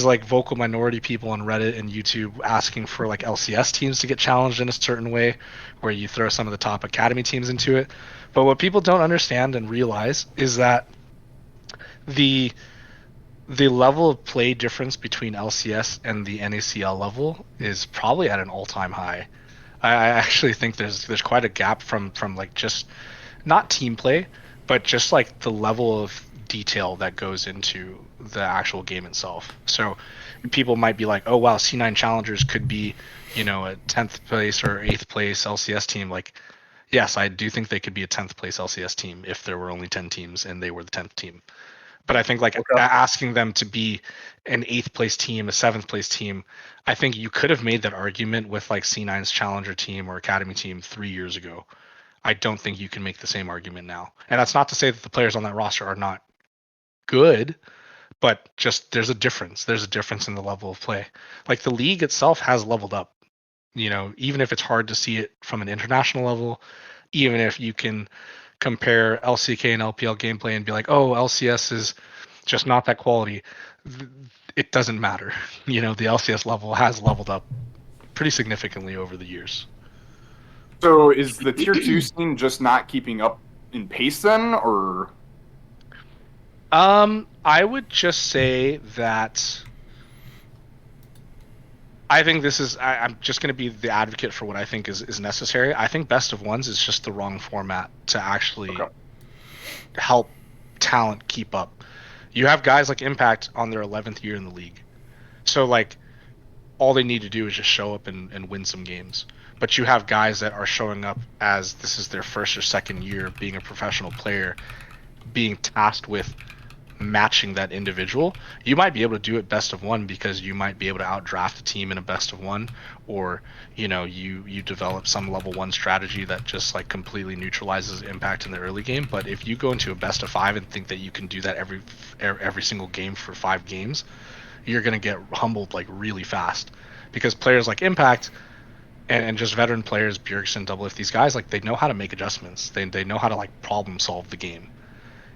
like vocal minority people on Reddit and YouTube asking for like LCS teams to get challenged in a certain way, where you throw some of the top academy teams into it. But what people don't understand and realize is that the level of play difference between LCS and the NACL level is probably at an all-time high. I actually think there's quite a gap from like just not team play, but just like the level of detail that goes into the actual game itself. So people might be like, oh wow, C9 challengers could be a 10th place or 8th place LCS team. Like, yes, I do think they could be a 10th place LCS team if there were only 10 teams and they were the 10th team. But I think like asking them to be an 8th place team, a 7th place team, I think you could have made that argument with like C9's challenger team or academy team 3 years ago. I don't think you can make the same argument now. And that's not to say that the players on that roster are not good, but just there's a difference. There's a difference in the level of play. Like the league itself has leveled up, even if it's hard to see it from an international level, even if you can compare LCK and LPL gameplay and be like, oh, LCS is just not that quality. It doesn't matter. The LCS level has leveled up pretty significantly over the years. So is the tier 2 scene just not keeping up in pace then, or? I would just say that I think this is, I'm just going to be the advocate for what I think is necessary. I think best of ones is just the wrong format to actually help talent keep up. You have guys like Impact on their 11th year in the league. So like all they need to do is just show up and win some games. But you have guys that are showing up as this is their first or second year being a professional player, being tasked with matching that individual, you might be able to do it best of one because you might be able to outdraft a team in a best of one, or you develop some level 1 strategy that just like completely neutralizes impact in the early game. But if you go into a best of 5 and think that you can do that every single game for 5 games, you're going to get humbled like really fast, because players like Impact and just veteran players, Bjergsen, Double, if these guys, like, they know how to make adjustments, they know how to like problem solve the game.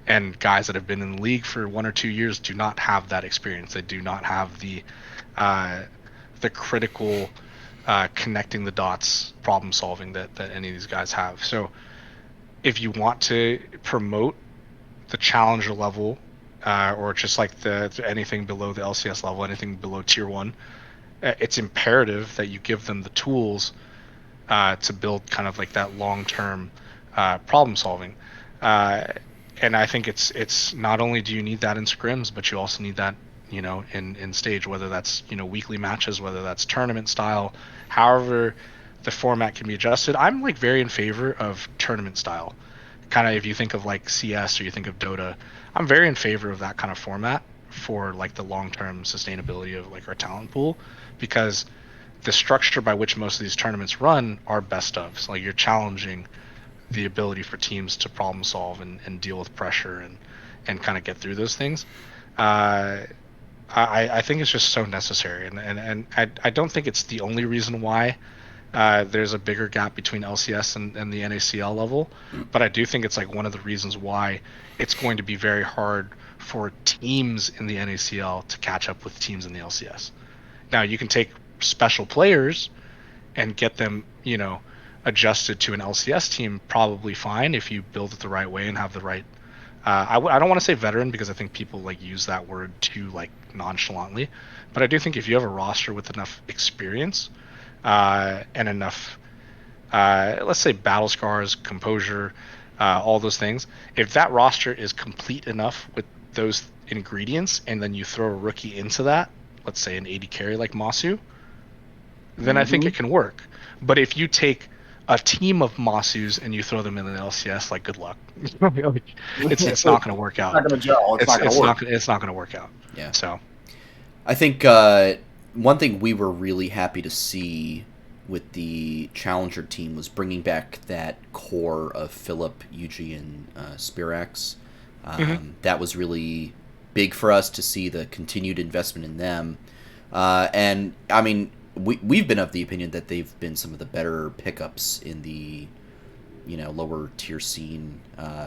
And guys that have been in the league for 1 or 2 years do not have that experience. They do not have the critical connecting the dots problem solving that any of these guys have. So if you want to promote the challenger level, or just like anything below the LCS level, anything below tier 1, it's imperative that you give them the tools to build kind of like that long-term problem solving. And I think it's not only do you need that in scrims, but you also need that in stage, whether that's weekly matches, whether that's tournament style, however the format can be adjusted. I'm like very in favor of tournament style. Kind of if you think of like CS or you think of Dota, I'm very in favor of that kind of format for like the long-term sustainability of like our talent pool, because the structure by which most of these tournaments run are best ofs. Like, you're challenging the ability for teams to problem solve and deal with pressure and kind of get through those things. I think it's just so necessary, and I don't think it's the only reason why there's a bigger gap between LCS and the NACL level, but I do think it's like one of the reasons why it's going to be very hard for teams in the NACL to catch up with teams in the LCS. Now, you can take special players and get them, adjusted to an LCS team probably fine if you build it the right way and have the right. I don't want to say veteran, because I think people like use that word too like nonchalantly, but I do think if you have a roster with enough experience and enough, let's say, battle scars, composure, all those things, if that roster is complete enough with those ingredients, and then you throw a rookie into that, let's say an 80 carry like Massu, then I think it can work. But if you take a team of Massus and you throw them in the LCS, like, good luck. It's not going to work out. It's not going to gel. It's not going to work. It's not going to work out. Yeah. So, I think one thing we were really happy to see with the Challenger team was bringing back that core of Philip, Yuuji, and Spirax. That was really big for us to see the continued investment in them. And, I mean, we've been of the opinion that they've been some of the better pickups in the lower tier scene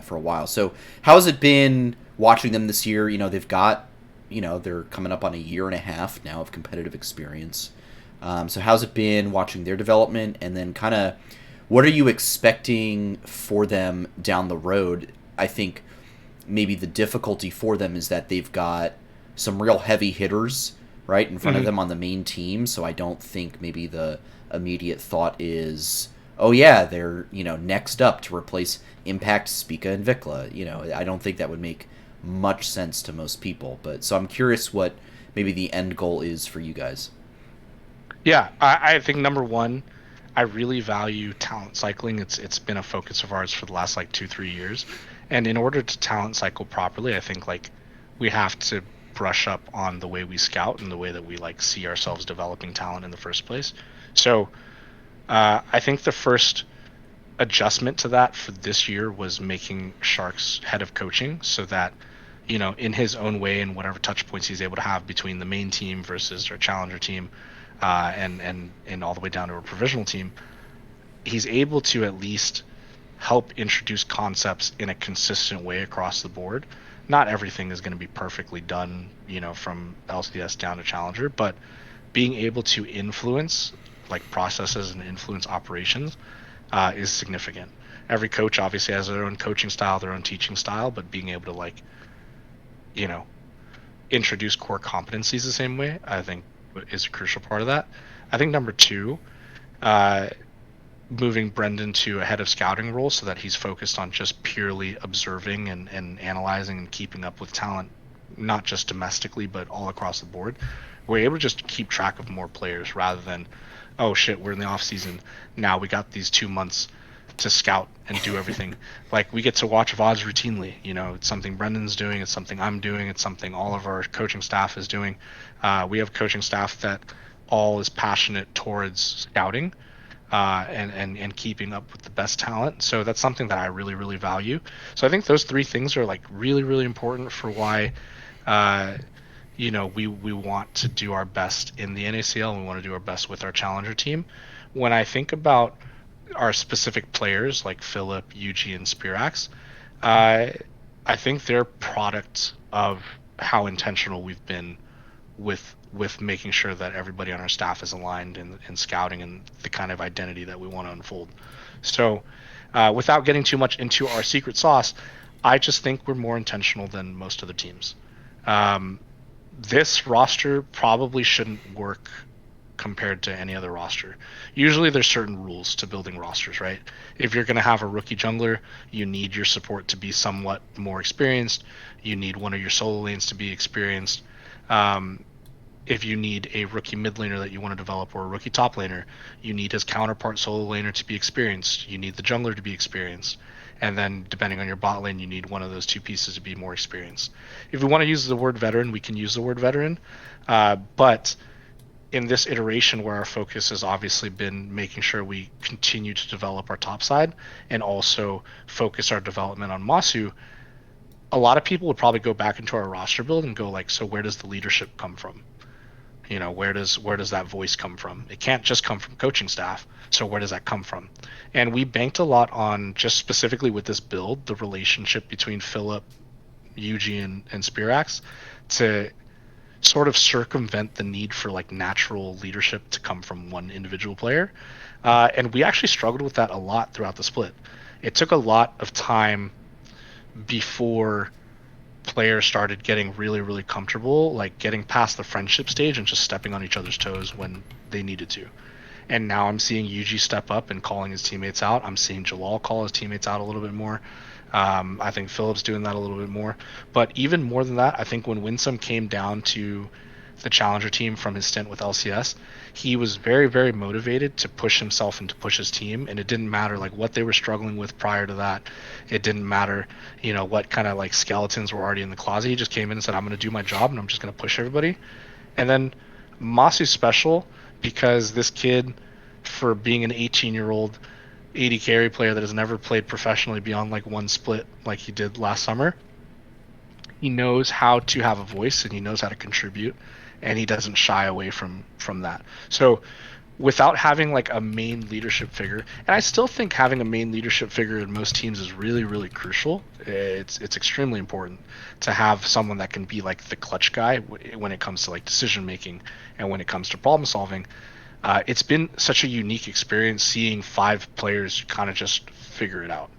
for a while. So how has it been watching them this year? They've got they're coming up on a year and a half now of competitive experience. So how's it been watching their development, and then kind of what are you expecting for them down the road? I think maybe the difficulty for them is that they've got some real heavy hitters right in front of them on the main team, so I don't think maybe the immediate thought is, oh yeah, they're next up to replace Impact, Spica, and Vikla. I don't think that would make much sense to most people, but so I'm curious what maybe the end goal is for you guys. Yeah, I think number one, I really value talent cycling. It's been a focus of ours for the last like 2-3 years, and in order to talent cycle properly, I think like we have to brush up on the way we scout and the way that we like see ourselves developing talent in the first place. So I think the first adjustment to that for this year was making Sharkz head of coaching, so that in his own way and whatever touch points he's able to have between the main team versus our challenger team, and all the way down to a provisional team, he's able to at least help introduce concepts in a consistent way across the board. Not everything is going to be perfectly done, from LCS down to challenger, but being able to influence like processes and influence operations is significant. Every coach obviously has their own coaching style, their own teaching style, but being able to like, introduce core competencies the same way, I think is a crucial part of that. I think number two, moving Brendan to a head of scouting role so that he's focused on just purely observing and analyzing and keeping up with talent, not just domestically, but all across the board. We're able to just keep track of more players rather than, oh shit, we're in the off season. Now we got these 2 months to scout and do everything. Like, we get to watch VODs routinely. You know, it's something Brendan's doing, it's something I'm doing, it's something all of our coaching staff is doing. We have coaching staff that all is passionate towards scouting and keeping up with the best talent. So that's something that I really, really value. So I think those three things are like really, really important for why you know, we want to do our best in the NACL, and we want to do our best with our challenger team. When I think about our specific players like Philip, Yuuji, and Spirax, I think they're products of how intentional we've been with making sure that everybody on our staff is aligned in scouting and the kind of identity that we want to unfold. So without getting too much into our secret sauce, I just think we're more intentional than most other teams. This roster probably shouldn't work compared to any other roster. Usually there's certain rules to building rosters, right? If you're going to have a rookie jungler, you need your support to be somewhat more experienced. You need one of your solo lanes to be experienced. If you need a rookie mid laner that you want to develop, or a rookie top laner, you need his counterpart solo laner to be experienced. You need the jungler to be experienced. And then depending on your bot lane, you need one of those two pieces to be more experienced. If we want to use the word veteran, we can use the word veteran. But in this iteration, where our focus has obviously been making sure we continue to develop our top side and also focus our development on Massu, a lot of people would probably go back into our roster build and go like, so where does the leadership come from? You know, where does that voice come from? It can't just come from coaching staff. So where does that come from? And we banked a lot on, just specifically with this build, the relationship between Philip, Yuuji, and Spirax, to sort of circumvent the need for like natural leadership to come from one individual player. And we actually struggled with that a lot throughout the split. It took a lot of time before players started getting really, really comfortable, like getting past the friendship stage and just stepping on each other's toes when they needed to. And now I'm seeing Yuuji step up and calling his teammates out. I'm seeing Jalal call his teammates out a little bit more. I think Philip's doing that a little bit more. But even more than that, I think when Winsome came down to the challenger team from his stint with LCS, he was very, very motivated to push himself and to push his team. And it didn't matter like what they were struggling with prior to that. It didn't matter, you know, what kind of like skeletons were already in the closet. He just came in and said, I'm going to do my job and I'm just going to push everybody. And then Massu's special because this kid, for being an 18-year-old AD carry player that has never played professionally beyond like one split like he did last summer, he knows how to have a voice and he knows how to contribute, and he doesn't shy away from that. So without having like a main leadership figure, and I still think having a main leadership figure in most teams is really, really crucial. It's extremely important to have someone that can be like the clutch guy when it comes to like decision making and when it comes to problem solving. It's been such a unique experience seeing 5 players kind of just figure it out.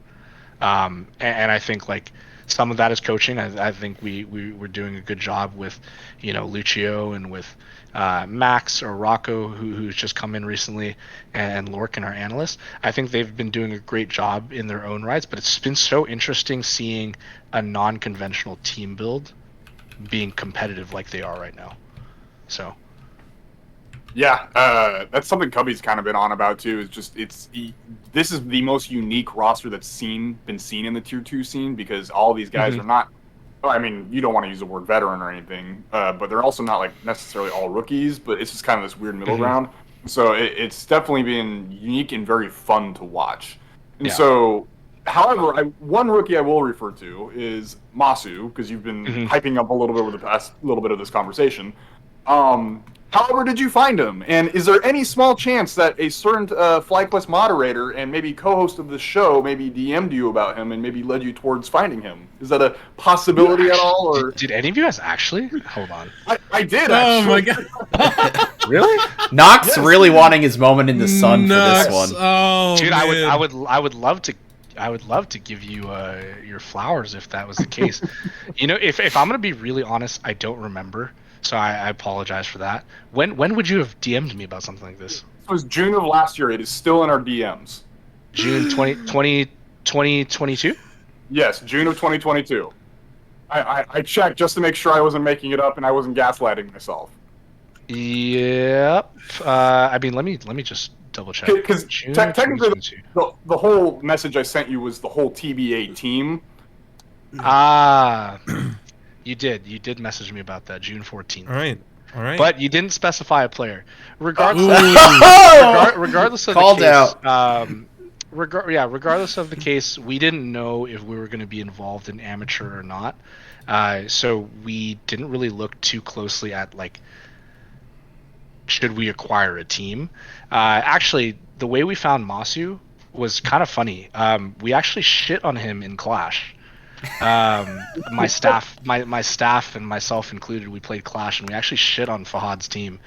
And I think like some of that is coaching. I think we were doing a good job with, you know, Lucio and with Max or Rocco, who's just come in recently, and Lork and our analyst. I think they've been doing a great job in their own rights, but it's been so interesting seeing a non-conventional team build being competitive like they are right now. So. Yeah, that's something Cubby's kind of been on about too. Is just this is the most unique roster that's been seen in the tier 2 scene, because all these guys are not. I mean, you don't want to use the word veteran or anything, but they're also not like necessarily all rookies. But it's just kind of this weird middle ground. So it's definitely been unique and very fun to watch. And so, however, one rookie I will refer to is Massu, because you've been hyping up a little bit over the past little bit of this conversation. However, did you find him? And is there any small chance that a certain FlyQuest moderator and maybe co-host of the show maybe DM'd you about him and maybe led you towards finding him? Is that a possibility at all? Or did any of you guys actually? Hold on. I did, actually. Oh my god. Really? Nox really wanting his moment in the sun for this one. Oh, dude, man. I would love to give you your flowers if that was the case. You know, if I'm gonna be really honest, I don't remember. So I apologize for that. When would you have DM'd me about something like this? It was June of last year. It is still in our DMs. June 2022? Yes, June of 2022. I checked just to make sure I wasn't making it up and I wasn't gaslighting myself. Yep. I mean, let me just double check. Because June or technically, 2022? the whole message I sent you was the whole TBA team. Ah, you did message me about that, June 14th. All right. But you didn't specify a player. Regardless, Oh! regardless of Called the case, out. regardless of the case, we didn't know if we were going to be involved in amateur or not. So we didn't really look too closely at like, should we acquire a team? Actually, the way we found Massu was kind of funny. We actually shit on him in Clash. My staff and myself included, we played Clash, and we actually shit on Fahad's team.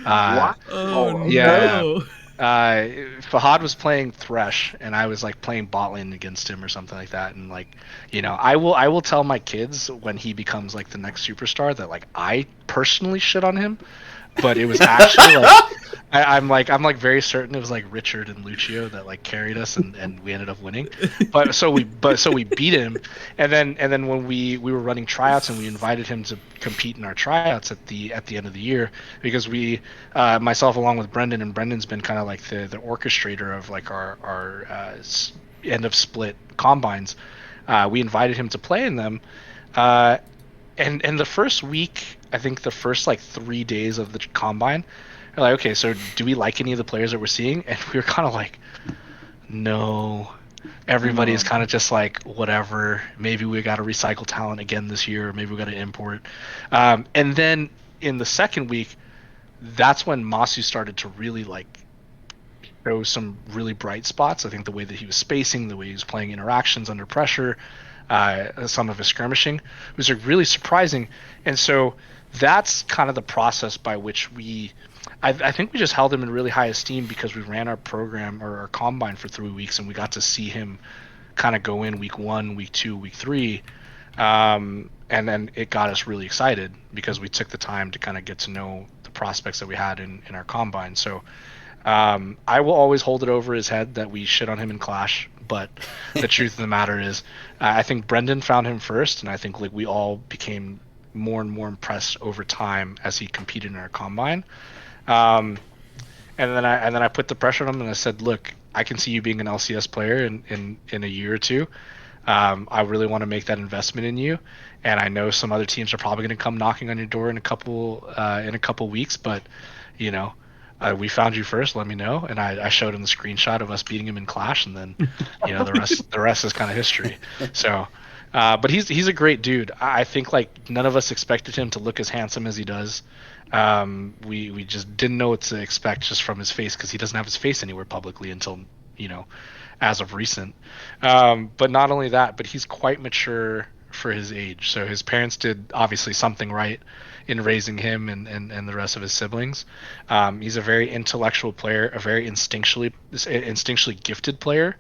What? Oh yeah. no! Fahad was playing Thresh, and I was like playing bot lane against him or something like that. And like, I will tell my kids when he becomes like the next superstar that like I personally shit on him, but it was actually like I'm like very certain it was like Richard and Lucio that like carried us, and we ended up winning. But so we beat him, and then when we were running tryouts, and we invited him to compete in our tryouts at the end of the year, because we myself along with Brendan, and Brendan's been kind of like the orchestrator of like our end of split combines. We invited him to play in them, and the first week, I think the first like 3 days of the combine, we're like, okay, so do we like any of the players that we're seeing? And we were kind of like, no. Everybody's kind of just like, whatever. Maybe we got to recycle talent again this year. Or maybe we got to import. And then in the second week, that's when Massu started to really like show some really bright spots. I think the way that he was spacing, the way he was playing interactions under pressure, some of his skirmishing was like really surprising. And so that's kind of the process by which I think we just held him in really high esteem, because we ran our program or our combine for 3 weeks, and we got to see him kind of go in week 1, week 2, week 3. And then it got us really excited because we took the time to kind of get to know the prospects that we had in our combine. So I will always hold it over his head that we shit on him in Clash, but the truth of the matter is, I think Brendan found him first, and I think like we all became more and more impressed over time as he competed in our combine. And then I put the pressure on him, and I said, look, I can see you being an LCS player in a year or two. I really want to make that investment in you, and I know some other teams are probably going to come knocking on your door in a couple weeks, but we found you first. Let me know. And I showed him the screenshot of us beating him in Clash, and then the rest is kind of history. So, but he's a great dude. I think like none of us expected him to look as handsome as he does. We just didn't know what to expect just from his face, because he doesn't have his face anywhere publicly until as of recent. But not only that, but he's quite mature for his age. So his parents did obviously something right in raising him and the rest of his siblings. He's a very intellectual player, a very instinctually gifted player.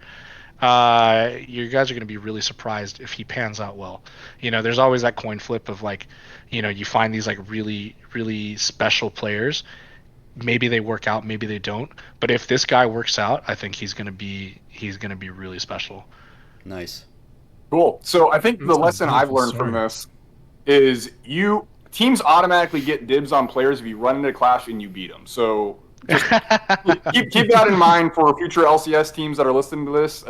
You guys are going to be really surprised if he pans out well. There's always that coin flip of like, you find these like really, really special players. Maybe they work out, maybe they don't. But if this guy works out, I think he's going to be really special. Nice. Cool. So I think the lesson I've learned from this is teams automatically get dibs on players if you run into Clash and you beat them. So just keep that in mind for future LCS teams that are listening to this.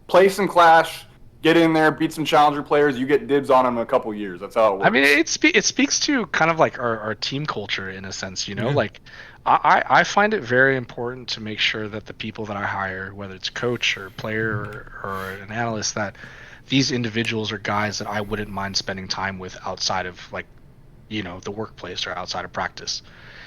Play some Clash, get in there, beat some challenger players. You get dibs on them in a couple years. That's how it works. I mean, it speaks to kind of like our team culture in a sense. Like I find it very important to make sure that the people that I hire, whether it's a coach or a player or an analyst, that these individuals are guys that I wouldn't mind spending time with outside of like the workplace or outside of practice.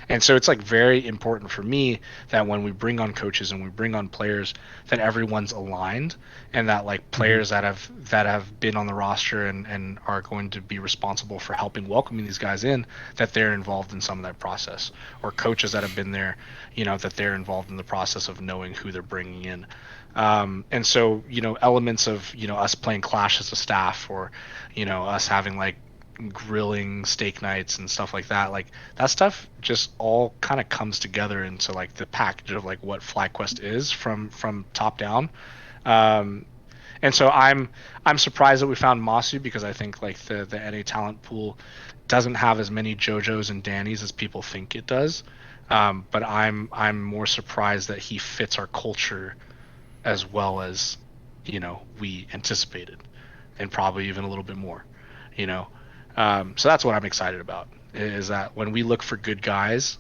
And so it's like very important for me that when we bring on coaches and we bring on players, that everyone's aligned, and that like players that have been on the roster and are going to be responsible for helping welcoming these guys in, that they're involved in some of that process, or coaches that have been there, that they're involved in the process of knowing who they're bringing in. And so elements of us playing Clash as a staff, or us having like grilling steak nights and stuff like that stuff just all kind of comes together into like the package of like what FlyQuest is from top down. And so I'm surprised that we found Massu, because I think like the NA talent pool doesn't have as many JoJos and Dannys as people think it does. But I'm more surprised that he fits our culture as well as, we anticipated, and probably even a little bit more, you know. So that's what I'm excited about. Is that when we look for good guys,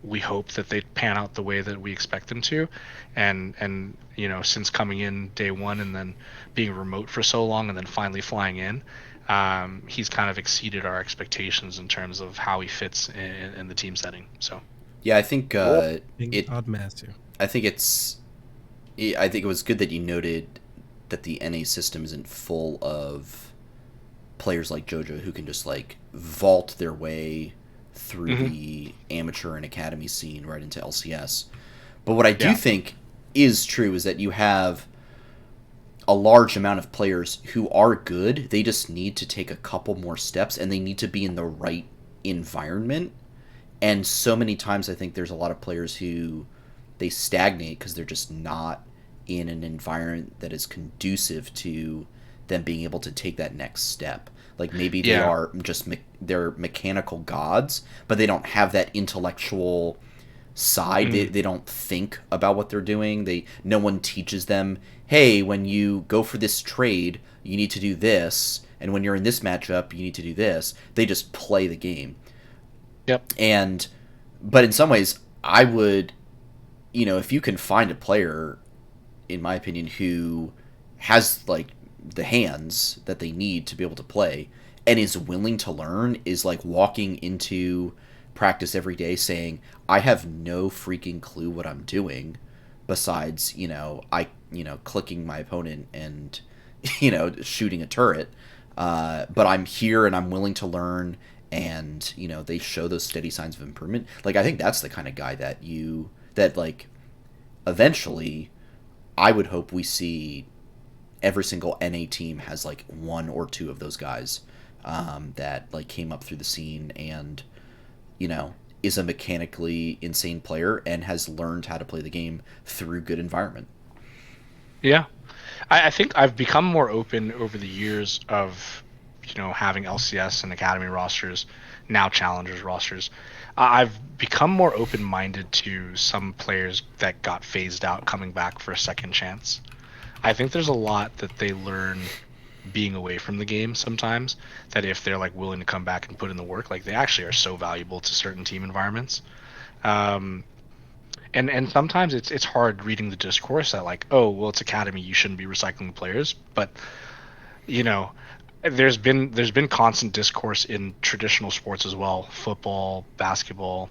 we hope that they pan out the way that we expect them to, and since coming in day one and then being remote for so long and then finally flying in, he's kind of exceeded our expectations in terms of how he fits in the team setting. So Yeah, I think Odd Massu. I think it was good that you noted that the NA system isn't full of players like JoJo who can just like vault their way through the amateur and academy scene right into LCS. But what I do think is true is that you have a large amount of players who are good. They just need to take a couple more steps, and they need to be in the right environment. And so many times I think there's a lot of players who they stagnate because they're just not in an environment that is conducive to them being able to take that next step. Like maybe they are just they're mechanical gods, but they don't have that intellectual side. They don't think about what they're doing. No one teaches them, hey, when you go for this trade, you need to do this, and when you're in this matchup, you need to do this. They just play the game. Yep. But in some ways, I would, if you can find a player, in my opinion, who has like the hands that they need to be able to play and is willing to learn, is like walking into practice every day saying, I have no freaking clue what I'm doing besides, clicking my opponent and, shooting a turret. But I'm here and I'm willing to learn, and, they show those steady signs of improvement. Like, I think that's the kind of guy that eventually I would hope we see every single NA team has like one or two of those guys that like came up through the scene and is a mechanically insane player and has learned how to play the game through good environment. Yeah, I think I've become more open over the years of having LCS and academy rosters, now challengers rosters. I've become more open-minded to some players that got phased out coming back for a second chance. I think there's a lot that they learn being away from the game sometimes, that if they're like willing to come back and put in the work, like they actually are so valuable to certain team environments. And sometimes it's hard reading the discourse that like, oh well, it's academy, you shouldn't be recycling players, but there's been constant discourse in traditional sports as well, football, basketball.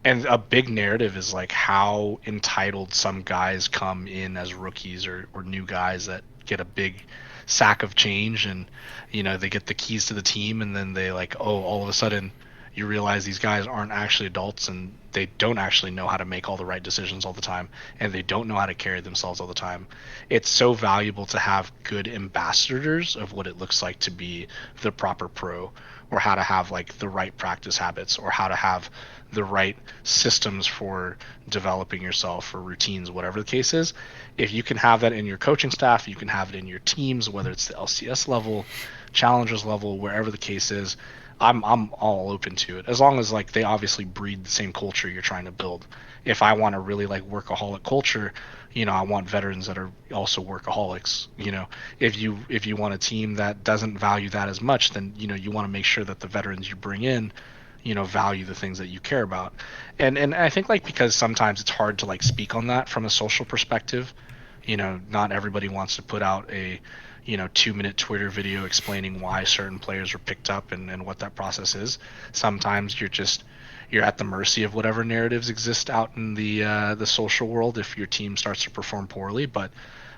And a big narrative is like how entitled some guys come in as rookies or new guys that get a big sack of change, and they get the keys to the team, and then they like, oh, all of a sudden you realize these guys aren't actually adults, and they don't actually know how to make all the right decisions all the time, and they don't know how to carry themselves all the time. It's so valuable to have good ambassadors of what it looks like to be the proper pro, or how to have like the right practice habits, or how to have the right systems for developing yourself, or routines, whatever the case is. If you can have that in your coaching staff, you can have it in your teams, whether it's the LCS level, challengers level, wherever the case is. I'm all open to it, as long as like they obviously breed the same culture you're trying to build. If I want to really like workaholic culture, I want veterans that are also workaholics. If you want a team that doesn't value that as much, then you want to make sure that the veterans you bring in value the things that you care about. And I think like, because sometimes it's hard to like speak on that from a social perspective. Not everybody wants to put out a 2-minute Twitter video explaining why certain players were picked up and what that process is. Sometimes you're at the mercy of whatever narratives exist out in the social world if your team starts to perform poorly. But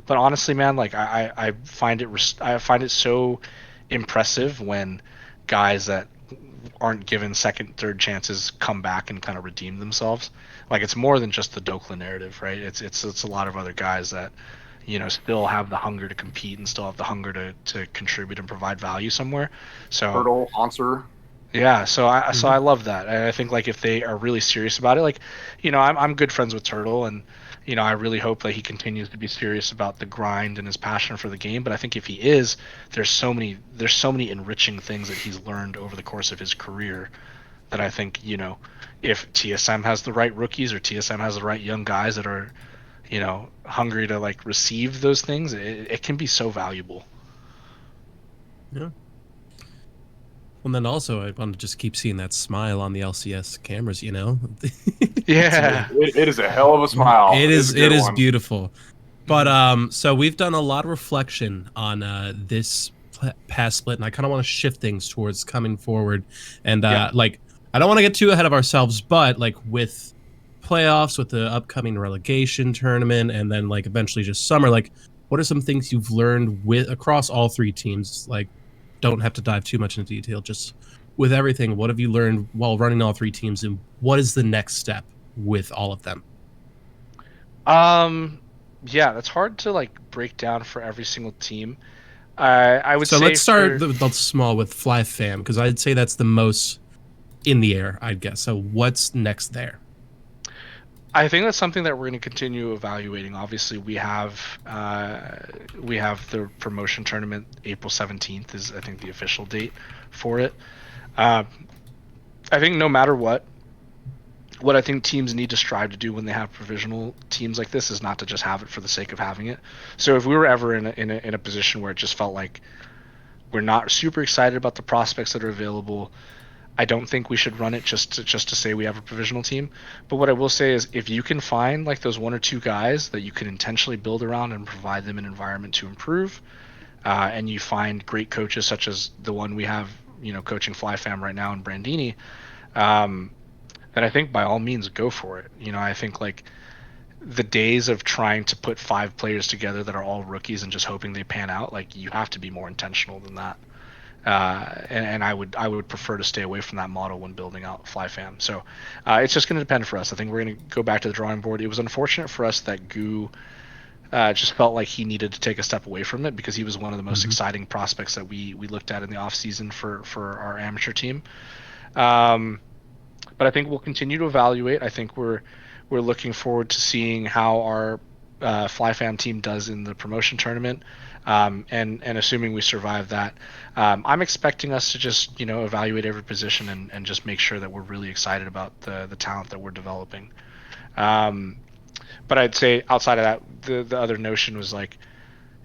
honestly, man, like I find it so impressive when guys that aren't given second, third chances come back and kind of redeem themselves. Like, it's more than just the Dokla narrative, right? It's a lot of other guys that still have the hunger to compete and still have the hunger to contribute and provide value somewhere. So Turtle, Answer. Yeah, so I love that. And I think like if they are really serious about it, like I'm good friends with Turtle, and I really hope that he continues to be serious about the grind and his passion for the game. But I think if he is, there's so many enriching things that he's learned over the course of his career that I think, if TSM has the right rookies or TSM has the right young guys that are, hungry to like receive those things, it can be so valuable. Yeah. And then also, I want to just keep seeing that smile on the LCS cameras. Yeah. It is a hell of a smile. It is. a good It is one. beautiful. But so we've done a lot of reflection on this past split, and I kind of want to shift things towards coming forward. And like, I don't want to get too ahead of ourselves, but like with playoffs, with the upcoming relegation tournament, and then like eventually just summer, like, what are some things you've learned across all three teams? Like, don't have to dive too much into detail. Just with everything, what have you learned while running all three teams, and what is the next step with all of them? Yeah, that's hard to like break down for every single team. I would So say let's start the small with FlyFAM, because I'd say that's the most in the air, I'd guess. So what's next there? I think that's something that we're going to continue evaluating. Obviously, we have the promotion tournament. April 17th is, I think, the official date for it. I think no matter what I think teams need to strive to do when they have provisional teams like this is not to just have it for the sake of having it. So if we were ever in a position where it just felt like we're not super excited about the prospects that are available, I don't think we should run it just to say we have a provisional team. But what I will say is, if you can find like those one or two guys that you can intentionally build around and provide them an environment to improve, and you find great coaches such as the one we have, coaching FlyFam right now in Brandini, then I think by all means go for it. I think like the days of trying to put 5 players together that are all rookies and just hoping they pan out, like you have to be more intentional than that. And I would prefer to stay away from that model when building out FlyFam. So it's just going to depend for us. I think we're going to go back to the drawing board. It was unfortunate for us that Goo just felt like he needed to take a step away from it, because he was one of the most exciting prospects that we looked at in the off season for our amateur team. But I think we'll continue to evaluate. I think we're looking forward to seeing how our FlyFam team does in the promotion tournament. And assuming we survive that, I'm expecting us to just evaluate every position and just make sure that we're really excited about the talent that we're developing. But I'd say outside of that, the other notion was like,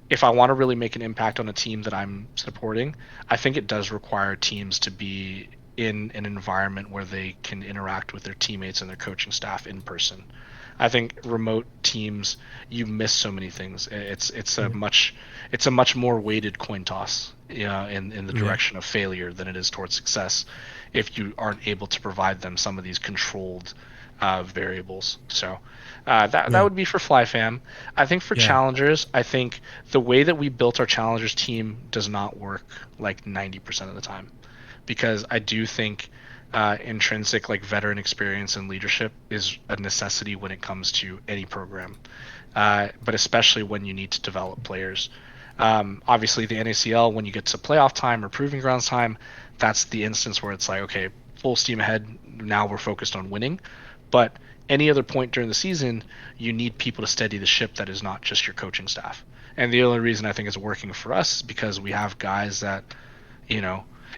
if I want to really make an impact on a team that I'm supporting, I think it does require teams to be in an environment where they can interact with their teammates and their coaching staff in person. I think remote teams, you miss so many things. It's a much more weighted coin toss, in the direction of failure than it is towards success, if you aren't able to provide them some of these controlled variables. So that would be for FlyFam. I think for challengers, I think the way that we built our challengers team does not work like 90% of the time, because I do think intrinsic like veteran experience and leadership is a necessity when it comes to any program, but especially when you need to develop players. Obviously, the NACL, when you get to playoff time or proving grounds time, that's the instance where it's like, okay, full steam ahead. Now we're focused on winning. But any other point during the season, you need people to steady the ship that is not just your coaching staff. And the only reason I think it's working for us is because we have guys that,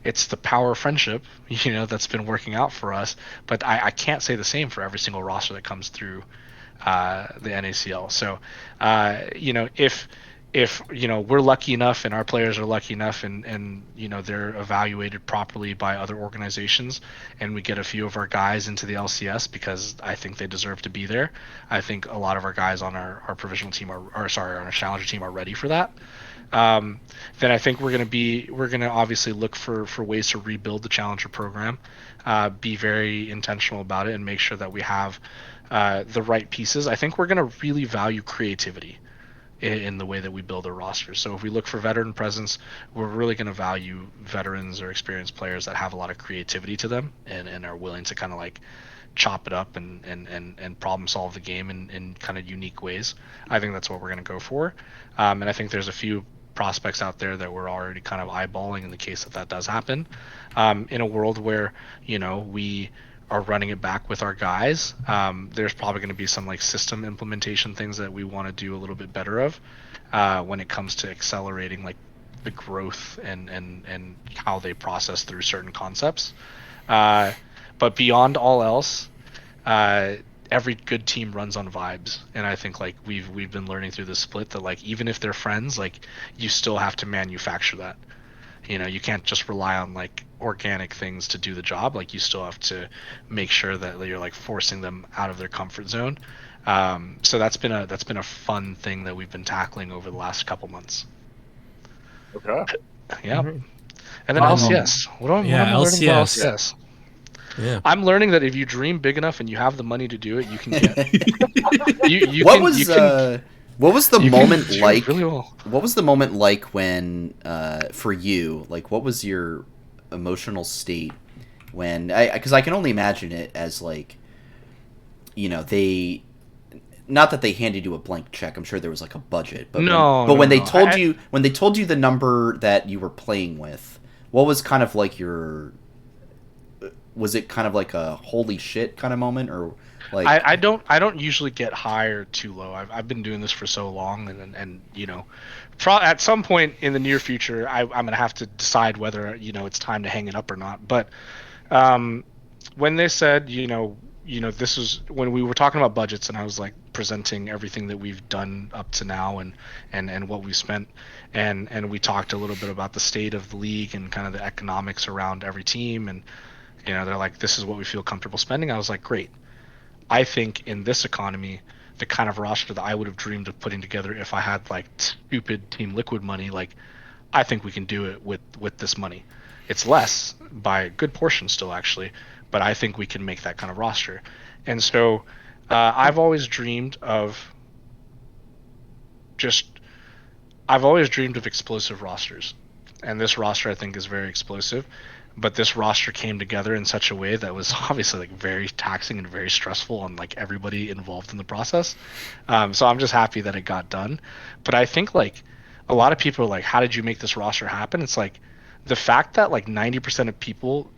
it's the power of friendship, that's been working out for us. But I can't say the same for every single roster that comes through the NACL. So, if we're lucky enough and our players are lucky enough and they're evaluated properly by other organizations, and we get a few of our guys into the LCS because I think they deserve to be there, I think a lot of our guys on our provisional team on our challenger team are ready for that. Then I think we're going to obviously look for ways to rebuild the challenger program, be very intentional about it, and make sure that we have the right pieces. I think we're going to really value creativity in the way that we build our rosters. So if we look for veteran presence, we're really going to value veterans or experienced players that have a lot of creativity to them and are willing to kind of like chop it up and problem solve the game in kind of unique ways. I think that's what we're going to go for. And I think there's a few prospects out there that we're already kind of eyeballing in the case that does happen. In a world where, we are running it back with our guys, there's probably going to be some like system implementation things that we want to do a little bit better of when it comes to accelerating like the growth and how they process through certain concepts. But beyond all else, every good team runs on vibes, and I think like we've been learning through this split that like even if they're friends, like you still have to manufacture that. You can't just rely on like organic things to do the job. Like you still have to make sure that you're like forcing them out of their comfort zone. So that's been a fun thing that we've been tackling over the last couple months. Okay. Yeah. Mhm. And then LCS. What am I learning about LCS. LCS? Yeah. I'm learning that if you dream big enough and you have the money to do it, you can get. you what can, was you can, what was the you can moment do like? really well. What was the moment like when for you? Like, what was your emotional state when? Because I can only imagine it as like, they. Not that they handed you a blank check. I'm sure there was like a budget, but when they told you the number that you were playing with, what was kind of like your? Was it kind of like a holy shit kind of moment, or like? I don't usually get high or too low. I've been doing this for so long, and at some point in the near future, I'm gonna have to decide whether it's time to hang it up or not. But when they said this was when we were talking about budgets, and I was like presenting everything that we've done up to now and what we spent, and we talked a little bit about the state of the league and kind of the economics around every team, and they're like, this is what we feel comfortable spending. I was like, great. I think in this economy, the kind of roster that I would have dreamed of putting together if I had like stupid Team Liquid money, like I think we can do it with this money. It's less by a good portion still actually, but I think we can make that kind of roster. And so I've always dreamed of explosive rosters, and this roster I think is very explosive. But this roster came together in such a way that was obviously like very taxing and very stressful on like everybody involved in the process. So I'm just happy that it got done. But I think like a lot of people are like, how did you make this roster happen? It's like the fact that like 90% of people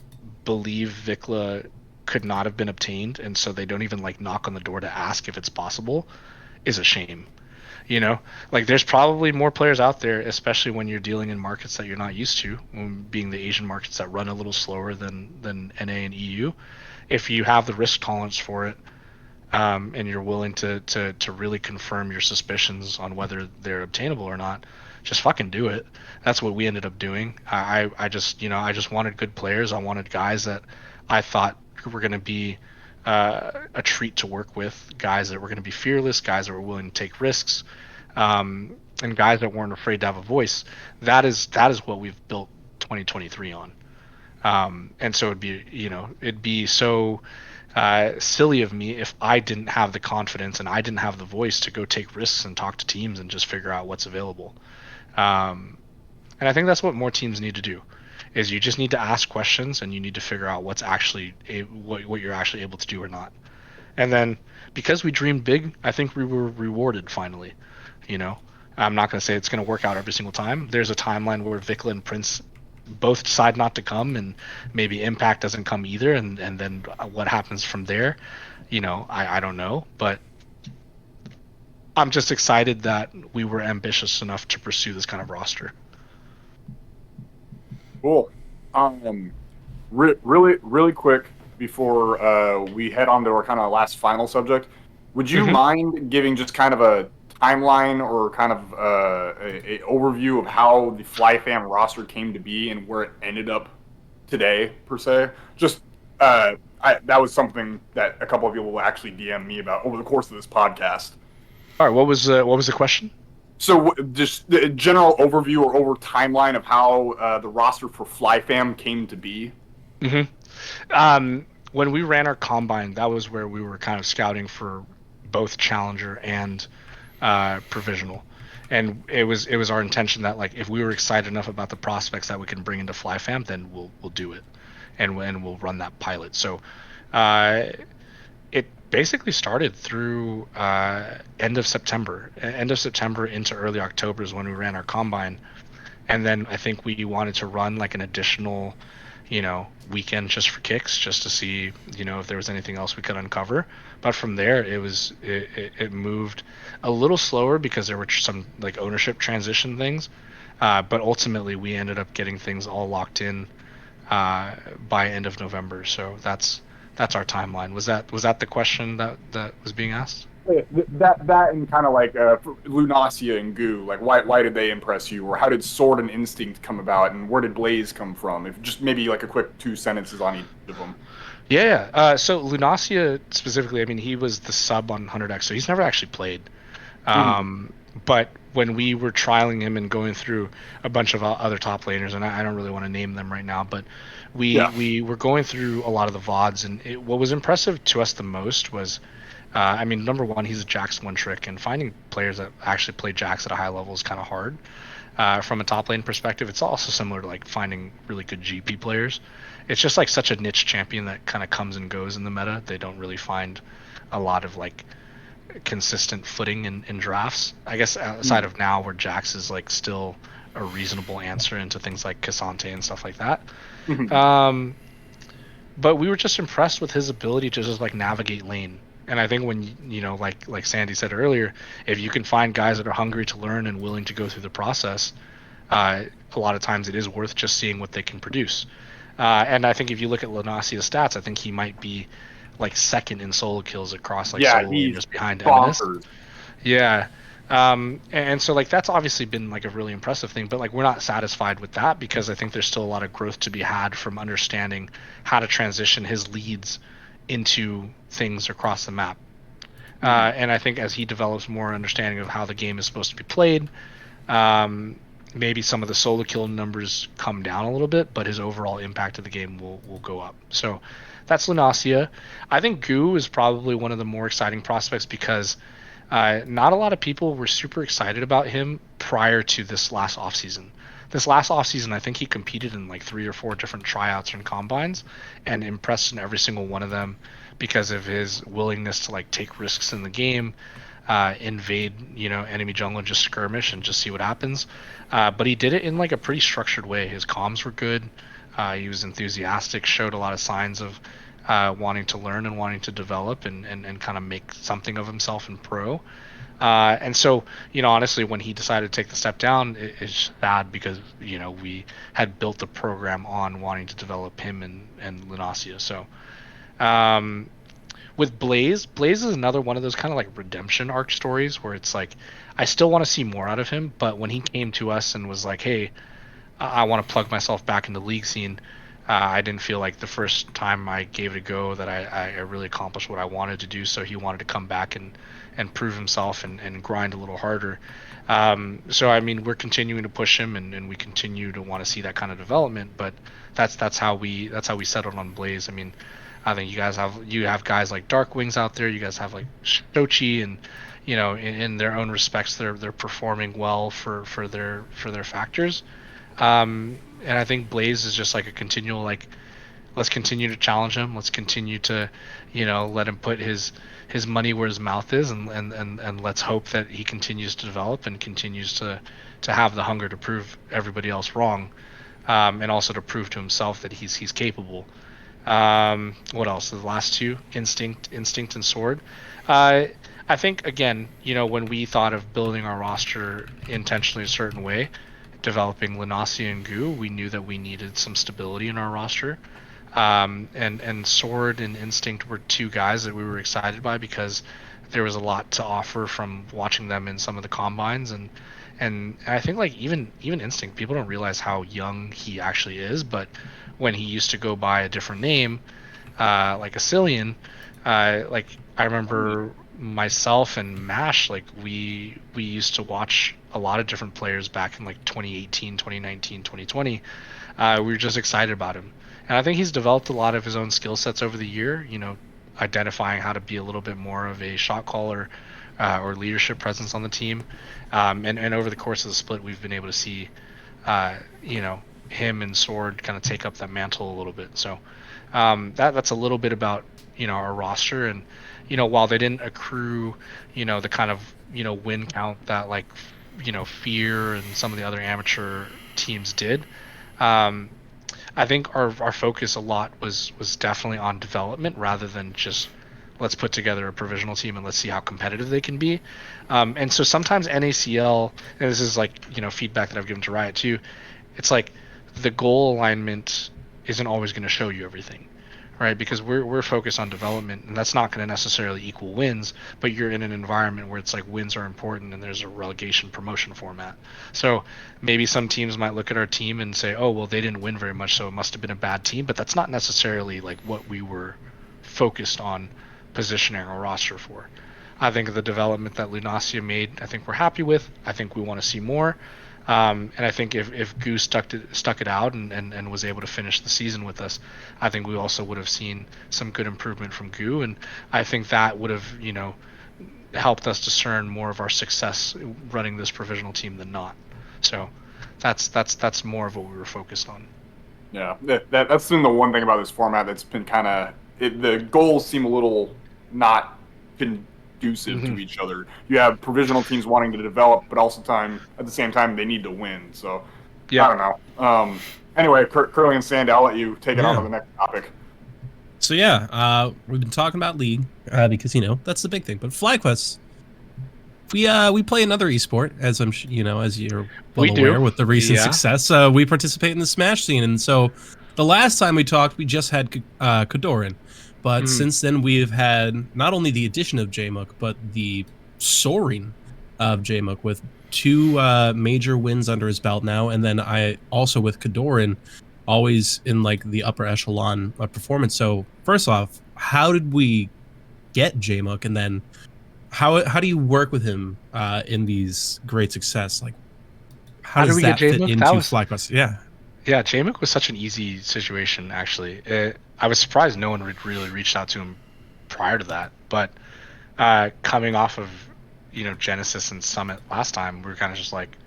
believe Vikla could not have been obtained, and so they don't even like knock on the door to ask if it's possible, is a shame. Like there's probably more players out there, especially when you're dealing in markets that you're not used to, being the Asian markets that run a little slower than NA and EU. If you have the risk tolerance for it, and you're willing to really confirm your suspicions on whether they're obtainable or not, just fucking do it. That's what we ended up doing. I just wanted good players. I wanted guys that I thought were going to be a treat to work with, guys that were going to be fearless, guys that were willing to take risks, and guys that weren't afraid to have a voice. That is what we've built 2023 on. And so it'd be so silly of me if I didn't have the confidence and I didn't have the voice to go take risks and talk to teams and just figure out what's available. And I think that's what more teams need to do. Is you just need to ask questions and you need to figure out what's actually what you're actually able to do or not. And then because we dreamed big, I think we were rewarded finally. I'm not going to say it's going to work out every single time. There's a timeline where Vikla and Prince both decide not to come, and maybe Impact doesn't come either, and then what happens from there, I don't know. But I'm just excited that we were ambitious enough to pursue this kind of roster. Cool. Really quick before we head on to our kind of last final subject, would you mind giving just kind of a timeline or kind of a overview of how the FlyFam roster came to be and where it ended up today, per se? Just that was something that a couple of people will actually DM me about over the course of this podcast. All right, what was the question? So just the general overview or over timeline of how the roster for FlyFam came to be. When we ran our combine, that was where we were kind of scouting for both challenger and provisional, and it was our intention that like if we were excited enough about the prospects that we can bring into FlyFam, then we'll do it, and we'll run that pilot. So it basically started through end of September into early October is when we ran our combine, and then I think we wanted to run like an additional weekend just for kicks, just to see if there was anything else we could uncover. But from there it moved a little slower because there were some like ownership transition things, but ultimately we ended up getting things all locked in by end of November. So that's that's our timeline. Was that the question that was being asked? That and kind of like Lunacia and Goo, like why did they impress you, or how did Sword and Instinct come about, and where did Blaze come from? If just maybe like a quick 2 sentences on each of them. Yeah. So Lunacia specifically, I mean, he was the sub on 100X, so he's never actually played. But when we were trialing him and going through a bunch of other top laners, and I don't really want to name them right now, but we were going through a lot of the VODs, and what was impressive to us the most was, I mean, number one, he's a Jax one trick, and finding players that actually play Jax at a high level is kind of hard. From a top lane perspective, it's also similar to like finding really good GP players. It's just like such a niche champion that kind of comes and goes in the meta. They don't really find a lot of like consistent footing in drafts. I guess outside of now, where Jax is like still a reasonable answer into things like Cassante and stuff like that. But we were just impressed with his ability to just like navigate lane. And I think when like Sandy said earlier, if you can find guys that are hungry to learn and willing to go through the process, a lot of times it is worth just seeing what they can produce. And I think if you look at Lunacia's stats, I think he might be like second in solo kills across like solo and just behind Eminus. Yeah. And so like that's obviously been like a really impressive thing, but like we're not satisfied with that, because I think there's still a lot of growth to be had from understanding how to transition his leads into things across the map. And I think as he develops more understanding of how the game is supposed to be played, maybe some of the solo kill numbers come down a little bit, but his overall impact of the game will go up. So that's Lunacia. I think Goo is probably one of the more exciting prospects, because not a lot of people were super excited about him prior to this last offseason. This last offseason, I think he competed in like 3 or 4 different tryouts and combines and impressed in every single one of them because of his willingness to like take risks in the game, invade, enemy jungle and just skirmish and just see what happens. But he did it in like a pretty structured way. His comms were good. He was enthusiastic, showed a lot of signs of wanting to learn and wanting to develop and kind of make something of himself in pro. And so, honestly, when he decided to take the step down, it's sad because, we had built the program on wanting to develop him and Lunacia. So, with Blaze is another one of those kind of like redemption arc stories where it's like, I still want to see more out of him. But when he came to us and was like, hey, I want to plug myself back into the league scene, I didn't feel like the first time I gave it a go that I really accomplished what I wanted to do. So he wanted to come back and prove himself and grind a little harder. So I mean, we're continuing to push him and we continue to want to see that kind of development. But that's how we settled on Blaze. I mean, I think you have guys like Darkwings out there. You guys have like Shochi, and in their own respects, they're performing well for their factors. And I think Blaze is just like a continual like, let's continue to challenge him. Let's continue to, let him put his money where his mouth is, and let's hope that he continues to develop and continues to have the hunger to prove everybody else wrong, and also to prove to himself that he's capable. What else? The last two, Instinct and Sword. I think again, when we thought of building our roster intentionally a certain way, developing Lunacia and Goo, we knew that we needed some stability in our roster. And Sword and Instinct were two guys that we were excited by because there was a lot to offer from watching them in some of the combines, and I think like even Instinct, people don't realize how young he actually is, but when he used to go by a different name, like Asilian, like I remember myself and Mash, like we used to watch a lot of different players back in like 2018, 2019, 2020. We were just excited about him. And I think he's developed a lot of his own skill sets over the year, identifying how to be a little bit more of a shot caller or leadership presence on the team. And over the course of the split, we've been able to see, him and Sword kind of take up that mantle a little bit. So that's a little bit about, our roster. And, while they didn't accrue, the kind of, win count that like, Fear and some of the other amateur teams did, I think our focus a lot was definitely on development rather than just let's put together a provisional team and let's see how competitive they can be. And so sometimes NACL, and this is like, feedback that I've given to Riot too, it's like the goal alignment isn't always going to show you everything, right? Because we're focused on development, and that's not going to necessarily equal wins. But you're in an environment where it's like wins are important, and there's a relegation promotion format. So maybe some teams might look at our team and say, "Oh, well, they didn't win very much, so it must have been a bad team." But that's not necessarily like what we were focused on positioning our roster for. I think the development that Lunacia made, I think we're happy with. I think we want to see more. And I think if Goo stuck it out and was able to finish the season with us, I think we also would have seen some good improvement from Goo, and I think that would have helped us discern more of our success running this provisional team than not. So that's more of what we were focused on. Yeah, that's been the one thing about this format that's been kind of the goals seem a little not conducive to each other. You have provisional teams wanting to develop, but also at the same time they need to win. So I don't know. Anyway, Curly and Sandy, I'll let you take it on to the next topic. So we've been talking about League because that's the big thing. But FlyQuest, we play another esport, as as you're well aware with the recent success. We participate in the Smash scene, and so the last time we talked, we just had Kadoran. But since then, we've had not only the addition of Jmook, but the soaring of Jmook with 2 major wins under his belt now. And then I also with Kadoran, always in like the upper echelon of performance. So first off, how did we get Jmook? And then how do you work with him in these great success? Like, how does that fit into FlyQuest? Yeah, Jmook was such an easy situation, actually. I was surprised no one really reached out to him prior to that. But coming off of, Genesis and Summit last time, we were kind of just like,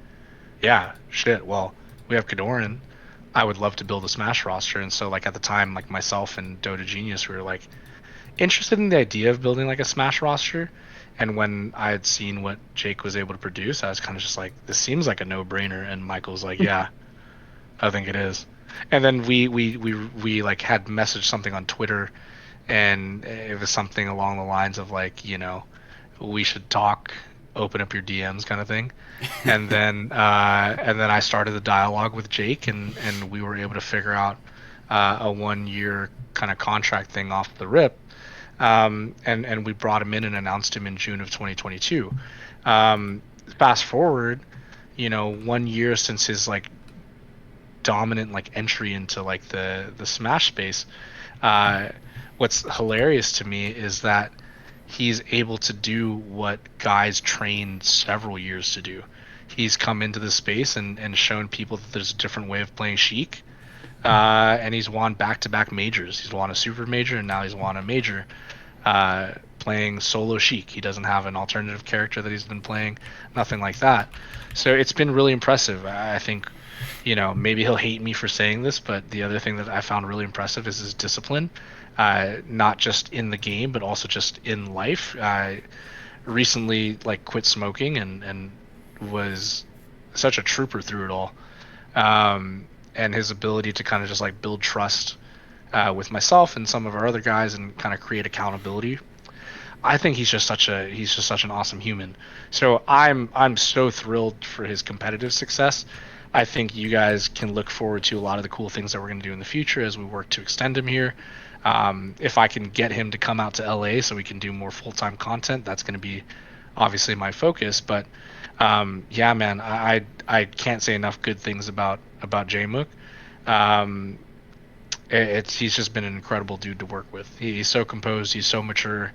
yeah, shit, well, we have Kadoran. I would love to build a Smash roster. And so, like, at the time, like, myself and Dota Genius, we were, like, interested in the idea of building, like, a Smash roster. And when I had seen what Jake was able to produce, I was kind of just like, this seems like a no-brainer. And Michael was like, yeah. I think it is. And then we like had messaged something on Twitter, and it was something along the lines of like, we should talk, open up your DMs kind of thing. And then I started the dialogue with Jake, and we were able to figure out a 1-year kind of contract thing off the rip. And we brought him in and announced him in June of 2022. Fast forward, 1 year since his like dominant like entry into like the Smash space. What's hilarious to me is that he's able to do what guys trained several years to do. He's come into the space and shown people that there's a different way of playing Sheik, and he's won back-to-back majors. He's won a super major, and now he's won a major playing solo Sheik. He doesn't have an alternative character that he's been playing, nothing like that. So it's been really impressive. I think maybe he'll hate me for saying this, but the other thing that I found really impressive is his discipline, not just in the game, but also just in life. Recently, like, quit smoking and was such a trooper through it all. And his ability to kind of just like build trust with myself and some of our other guys and kind of create accountability. I think he's just such an awesome human. So I'm so thrilled for his competitive success. I think you guys can look forward to a lot of the cool things that we're going to do in the future as we work to extend him here. If I can get him to come out to LA so we can do more full-time content, that's going to be obviously my focus. But yeah, man, I can't say enough good things about Jmook. He's just been an incredible dude to work with. He's so composed. He's so mature.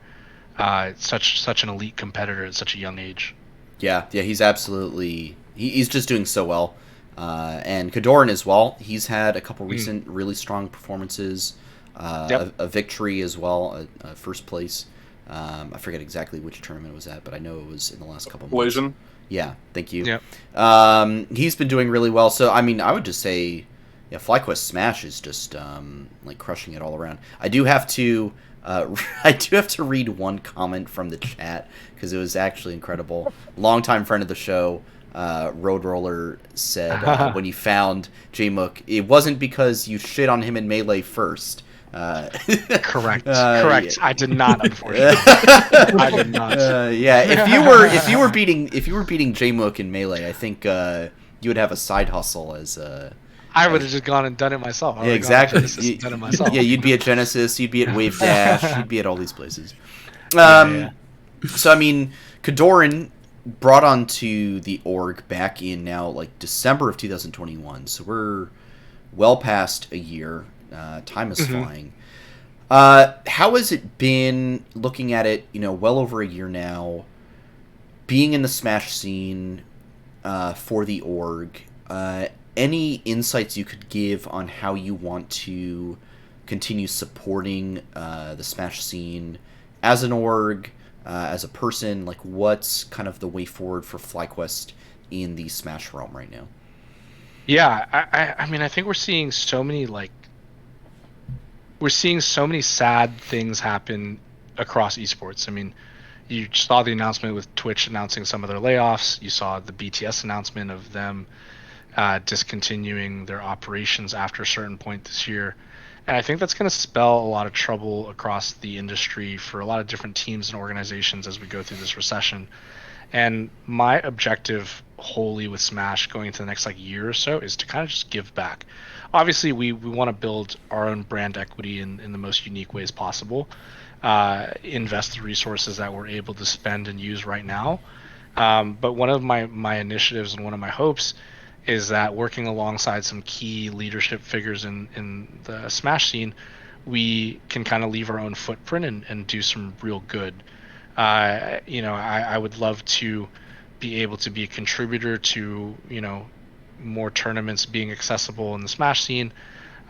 Such an elite competitor at such a young age. Yeah, he's absolutely. He's just doing so well. And Kadoran as well. He's had a couple recent really strong performances. A victory as well, a first place. I forget exactly which tournament it was at, but I know it was in the last couple months. Collision. Yeah, thank you. Yep. He's been doing really well. So I mean, I would just say, yeah, FlyQuest Smash is just like crushing it all around. I do have to read one comment from the chat because it was actually incredible. Longtime friend of the show, Road Roller, said when you found Jmook, it wasn't because you shit on him in Melee first. Correct. Yeah. I did not, unfortunately. I did not. Yeah, if you were beating Jmook in Melee, I think you would have a side hustle as I would have just gone and done it myself. I Yeah, would've gone to exactly. Genesis and done it myself. Yeah, you'd be at Genesis, you'd be at Wave Dash, you'd be at all these places. Yeah. So I mean, Kadoran brought onto the org back in now like December of 2021. So we're well past a year. Time is flying. How has it been looking at it? Well over a year now, being in the Smash scene for the org. Any insights you could give on how you want to continue supporting the Smash scene as an org, as a person? Like, what's kind of the way forward for FlyQuest in the Smash realm right now? Yeah, I mean, I think we're seeing so many sad things happen across esports. I mean, you saw the announcement with Twitch announcing some of their layoffs. You saw the BTS announcement of them discontinuing their operations after a certain point this year. And I think that's going to spell a lot of trouble across the industry for a lot of different teams and organizations as we go through this recession. And my objective wholly with Smash going into the next year or so is to kind of just give back. Obviously, we want to build our own brand equity in the most unique ways possible, invest the resources that we're able to spend and use right now. But one of my initiatives and one of my hopes is that working alongside some key leadership figures in the Smash scene, we can kind of leave our own footprint and do some real good. I would love to be able to be a contributor to, more tournaments being accessible in the Smash scene.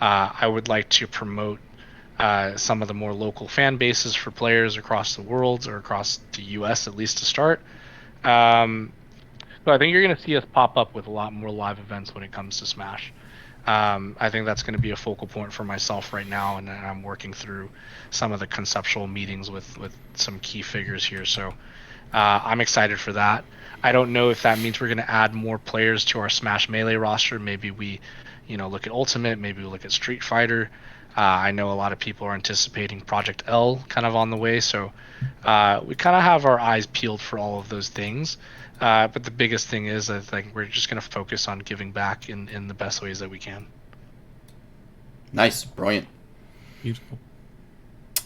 I would like to promote some of the more local fan bases for players across the world or across the US, at least to start. So I think you're going to see us pop up with a lot more live events when it comes to Smash. I think that's going to be a focal point for myself right now, and I'm working through some of the conceptual meetings with some key figures here. So I'm excited for that. I don't know if that means we're going to add more players to our Smash Melee roster. Maybe we, look at Ultimate. Maybe we look at Street Fighter. I know a lot of people are anticipating Project L kind of on the way. So we kind of have our eyes peeled for all of those things. But the biggest thing is, I think we're just going to focus on giving back in the best ways that we can. Nice. Brilliant. Beautiful.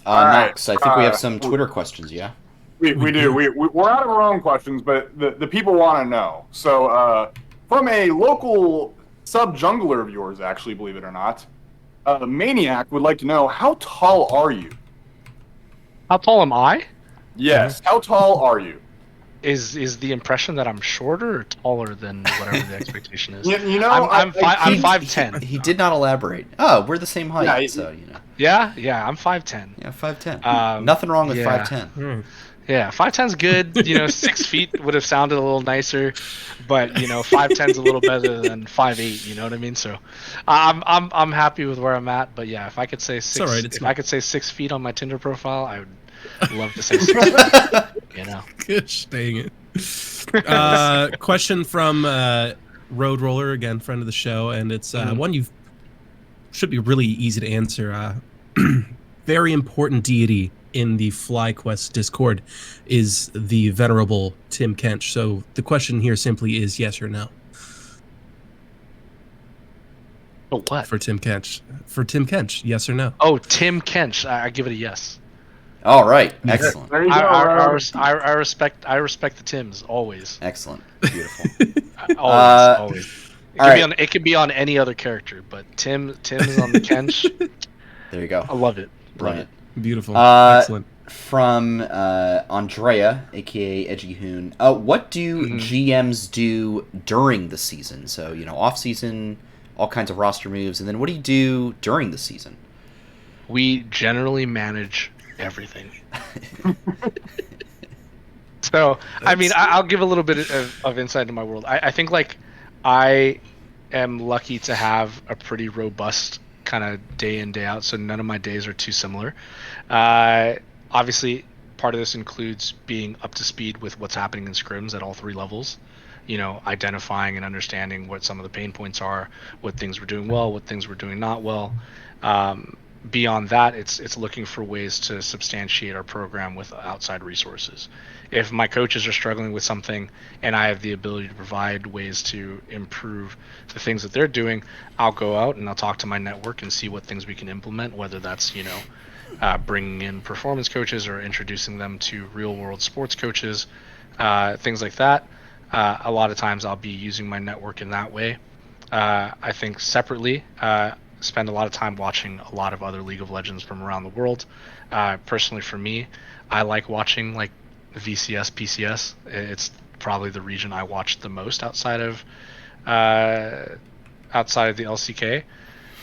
Max, I think we have some Twitter questions, yeah? We do. We're out of our own questions, but the people want to know. So from a local sub-jungler of yours, actually, believe it or not, Maniac would like to know, how tall are you? How tall am I? Yes. How tall are you? Is the impression that I'm shorter or taller than whatever the expectation is? He- I'm 5'10". He did not elaborate. Oh, we're the same height, so. Yeah, I'm 5'10". Yeah, 5'10". Nothing wrong with yeah. 5'10". Yeah, 5'10's good. 6 feet would have sounded a little nicer, but 5'10's a little better than 5'8". You know what I mean? So, I'm happy with where I'm at. But yeah, if I could say six, I could say 6 feet on my Tinder profile, I would love to say 6 feet. Gosh, dang it. Question from Road Roller, again, friend of the show, and it's one you should be really easy to answer. Very important deity in the FlyQuest Discord is the venerable Timb Kench. So the question here simply is yes or no. Oh, what? For Timb Kench. For Timb Kench, yes or no? Oh, Timb Kench. I give it a yes. All right, excellent. There you go. I respect the Tims always. Excellent, beautiful. Always. All It could be on any other character, but Tim is on the Kench. There you go. I love it. Brilliant. Beautiful. Excellent. From Andrea, aka Edgy Hoon. What do GMs do during the season? So, off season, all kinds of roster moves, and then what do you do during the season? We generally manage everything. So, I mean, I'll give a little bit of insight into my world. I think I am lucky to have a pretty robust kind of day in, day out, so none of my days are too similar. Obviously, part of this includes being up to speed with what's happening in scrims at all 3 levels, identifying and understanding what some of the pain points are, what things we're doing well, what things we're doing not well. beyond that, it's looking for ways to substantiate our program with outside resources. If my coaches are struggling with something and I have the ability to provide ways to improve the things that they're doing, I'll go out and I'll talk to my network and see what things we can implement, whether that's, bringing in performance coaches or introducing them to real world sports coaches, things like that. A lot of times I'll be using my network in that way. I think separately, spend a lot of time watching a lot of other League of Legends from around the world. Personally, for me, I like watching like VCS, PCS. It's probably the region I watch the most outside of the LCK.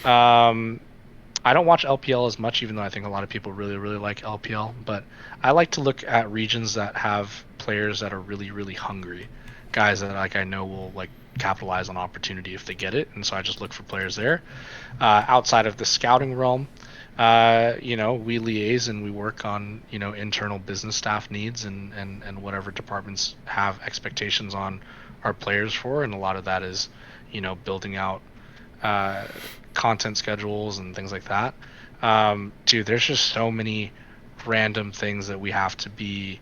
I don't watch LPL as much, even though I think a lot of people really, really like LPL. But I like to look at regions that have players that are really, really hungry, guys that I know will like capitalize on opportunity if they get it, and so I just look for players there. Outside of the scouting realm, we liaise and we work on internal business staff needs and whatever departments have expectations on our players for, and a lot of that is building out content schedules and things like that. Dude, there's just so many random things that we have to be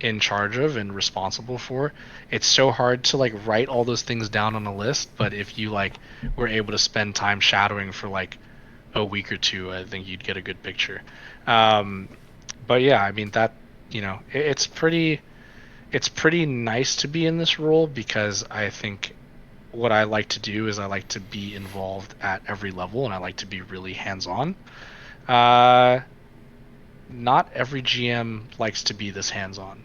in charge of and responsible for. It's so hard to like write all those things down on a list, but if you like were able to spend time shadowing for like a week or two, I think you'd get a good picture. But yeah, I mean that it's pretty nice to be in this role, because I think what I like to do is I like to be involved at every level, and I like to be really hands-on. Not every GM likes to be this hands-on.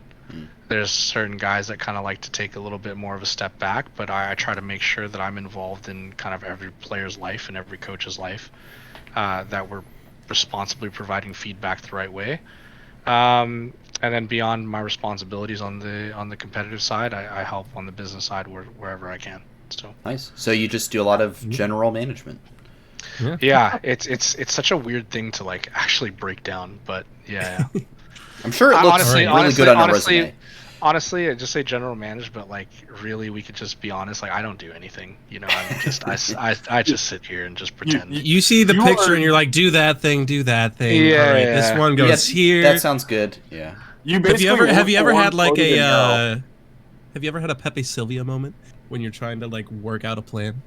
There's certain guys that kind of like to take a little bit more of a step back, but I try to make sure that I'm involved in kind of every player's life and every coach's life, that we're responsibly providing feedback the right way. And then beyond my responsibilities on the competitive side, I help on the business side wherever I can. So nice. So you just do a lot of general management. Yeah, it's such a weird thing to like actually break down, but yeah. I'm sure it looks really good on a resume. Honestly, I just say general management, but like really, we could just be honest. Like I don't do anything. I'm just I just sit here and just pretend. You see the picture and you're like, do that thing. Yeah. All right, this one goes here. That sounds good. Yeah. Have you ever had like a have you ever had a Pepe Sylvia moment when you're trying to like work out a plan?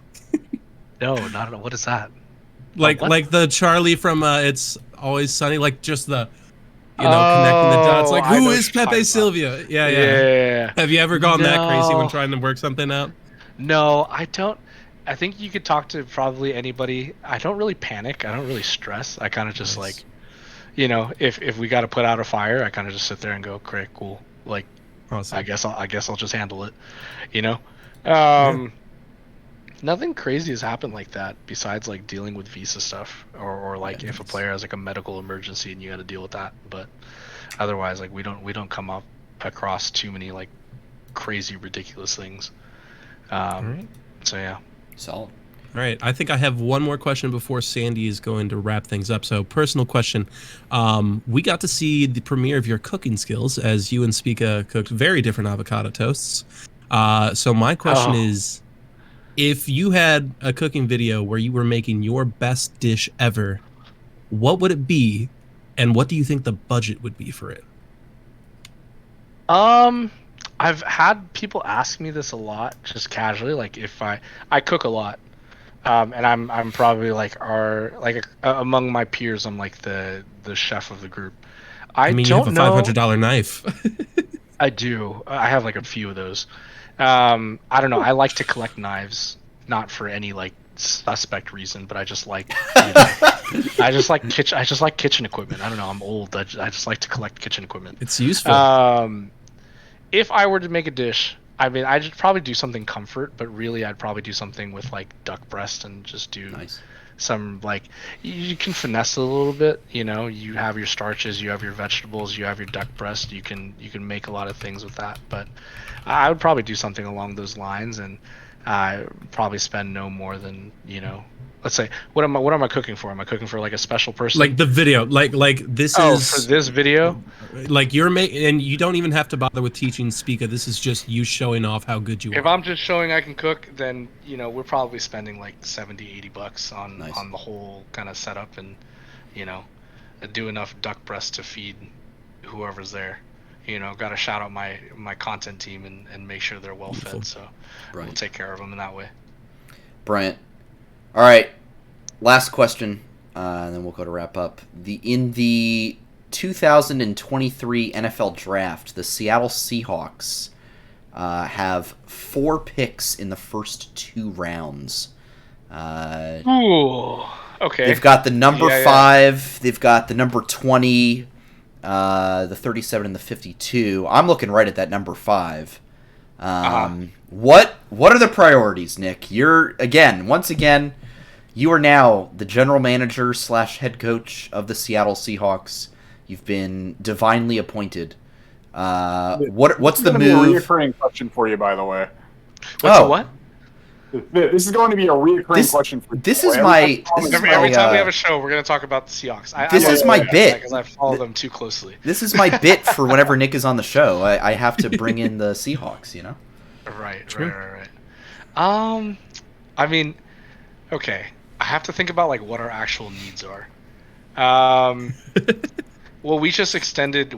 No, not at all. What is that? Like the Charlie from It's Always Sunny, like just the connecting the dots. Like, who is Pepe Sylvia? Yeah. Have you ever gone that crazy when trying to work something out? No, I don't. I think you could talk to probably anybody. I don't really panic. I don't really stress. I kind of just like, if we got to put out a fire, I kind of just sit there and go, "Great, cool." Like, awesome. I guess I'll just handle it. Nothing crazy has happened like that besides like dealing with visa stuff or like if a player has like a medical emergency and you got to deal with that. But otherwise, like we don't come up across too many like crazy ridiculous things. Right. So yeah. Solid. All right, I think I have one more question before Sandy is going to wrap things up. So, personal question. We got to see the premiere of your cooking skills as you and Spica cooked very different avocado toasts. So my question is, if you had a cooking video where you were making your best dish ever, what would it be, and what do you think the budget would be for it? I've had people ask me this a lot, just casually, like if I cook a lot, and I'm probably like among my peers, I'm like the chef of the group. I mean, you have a $500 knife. I do. I have like a few of those. I don't know. I like to collect knives, not for any like suspect reason, but I just like I just like kitchen equipment. I don't know. I'm old. I just like to collect kitchen equipment. It's useful. If I were to make a dish, I mean, I'd probably do something comfort, but really I'd probably do something with like duck breast and just do some like you can finesse it a little bit. You have your starches, you have your vegetables, you have your duck breast. You can make a lot of things with that, but I would probably do something along those lines, and probably spend no more than let's say what am I cooking for? Am I cooking for like a special person? Like the video, like this is for this video. Like you're making, and you don't even have to bother with teaching Spica. This is just you showing off how good you are. If I'm just showing I can cook, then we're probably spending like $70-$80 on the whole kind of setup and do enough duck breasts to feed whoever's there. Got to shout out my content team and make sure they're well Beautiful. fed. So Right. we'll take care of them in that way. Bryant. All right. Last question, and then we'll go to wrap up. In the 2023 NFL Draft, the Seattle Seahawks have 4 picks in the first 2 rounds. Ooh. Okay. They've got the number Yeah. 5. They've got the number 20, the 37, and the 52. I'm looking right at that number 5. What are the priorities, Nick? Once again, you are now the general manager / head coach of the Seattle Seahawks. You've been divinely appointed. What's the This is going to move? be a reoccurring question for you, by the way. What's the what? This is going to be a reoccurring question for you. This is my. Every time we have a show, we're going to talk about the Seahawks. This is my bit. Because I follow them too closely. This is my bit for whenever Nick is on the show. I have to bring in the Seahawks, Right. True. I mean, okay. I have to think about what our actual needs are. Well, we just extended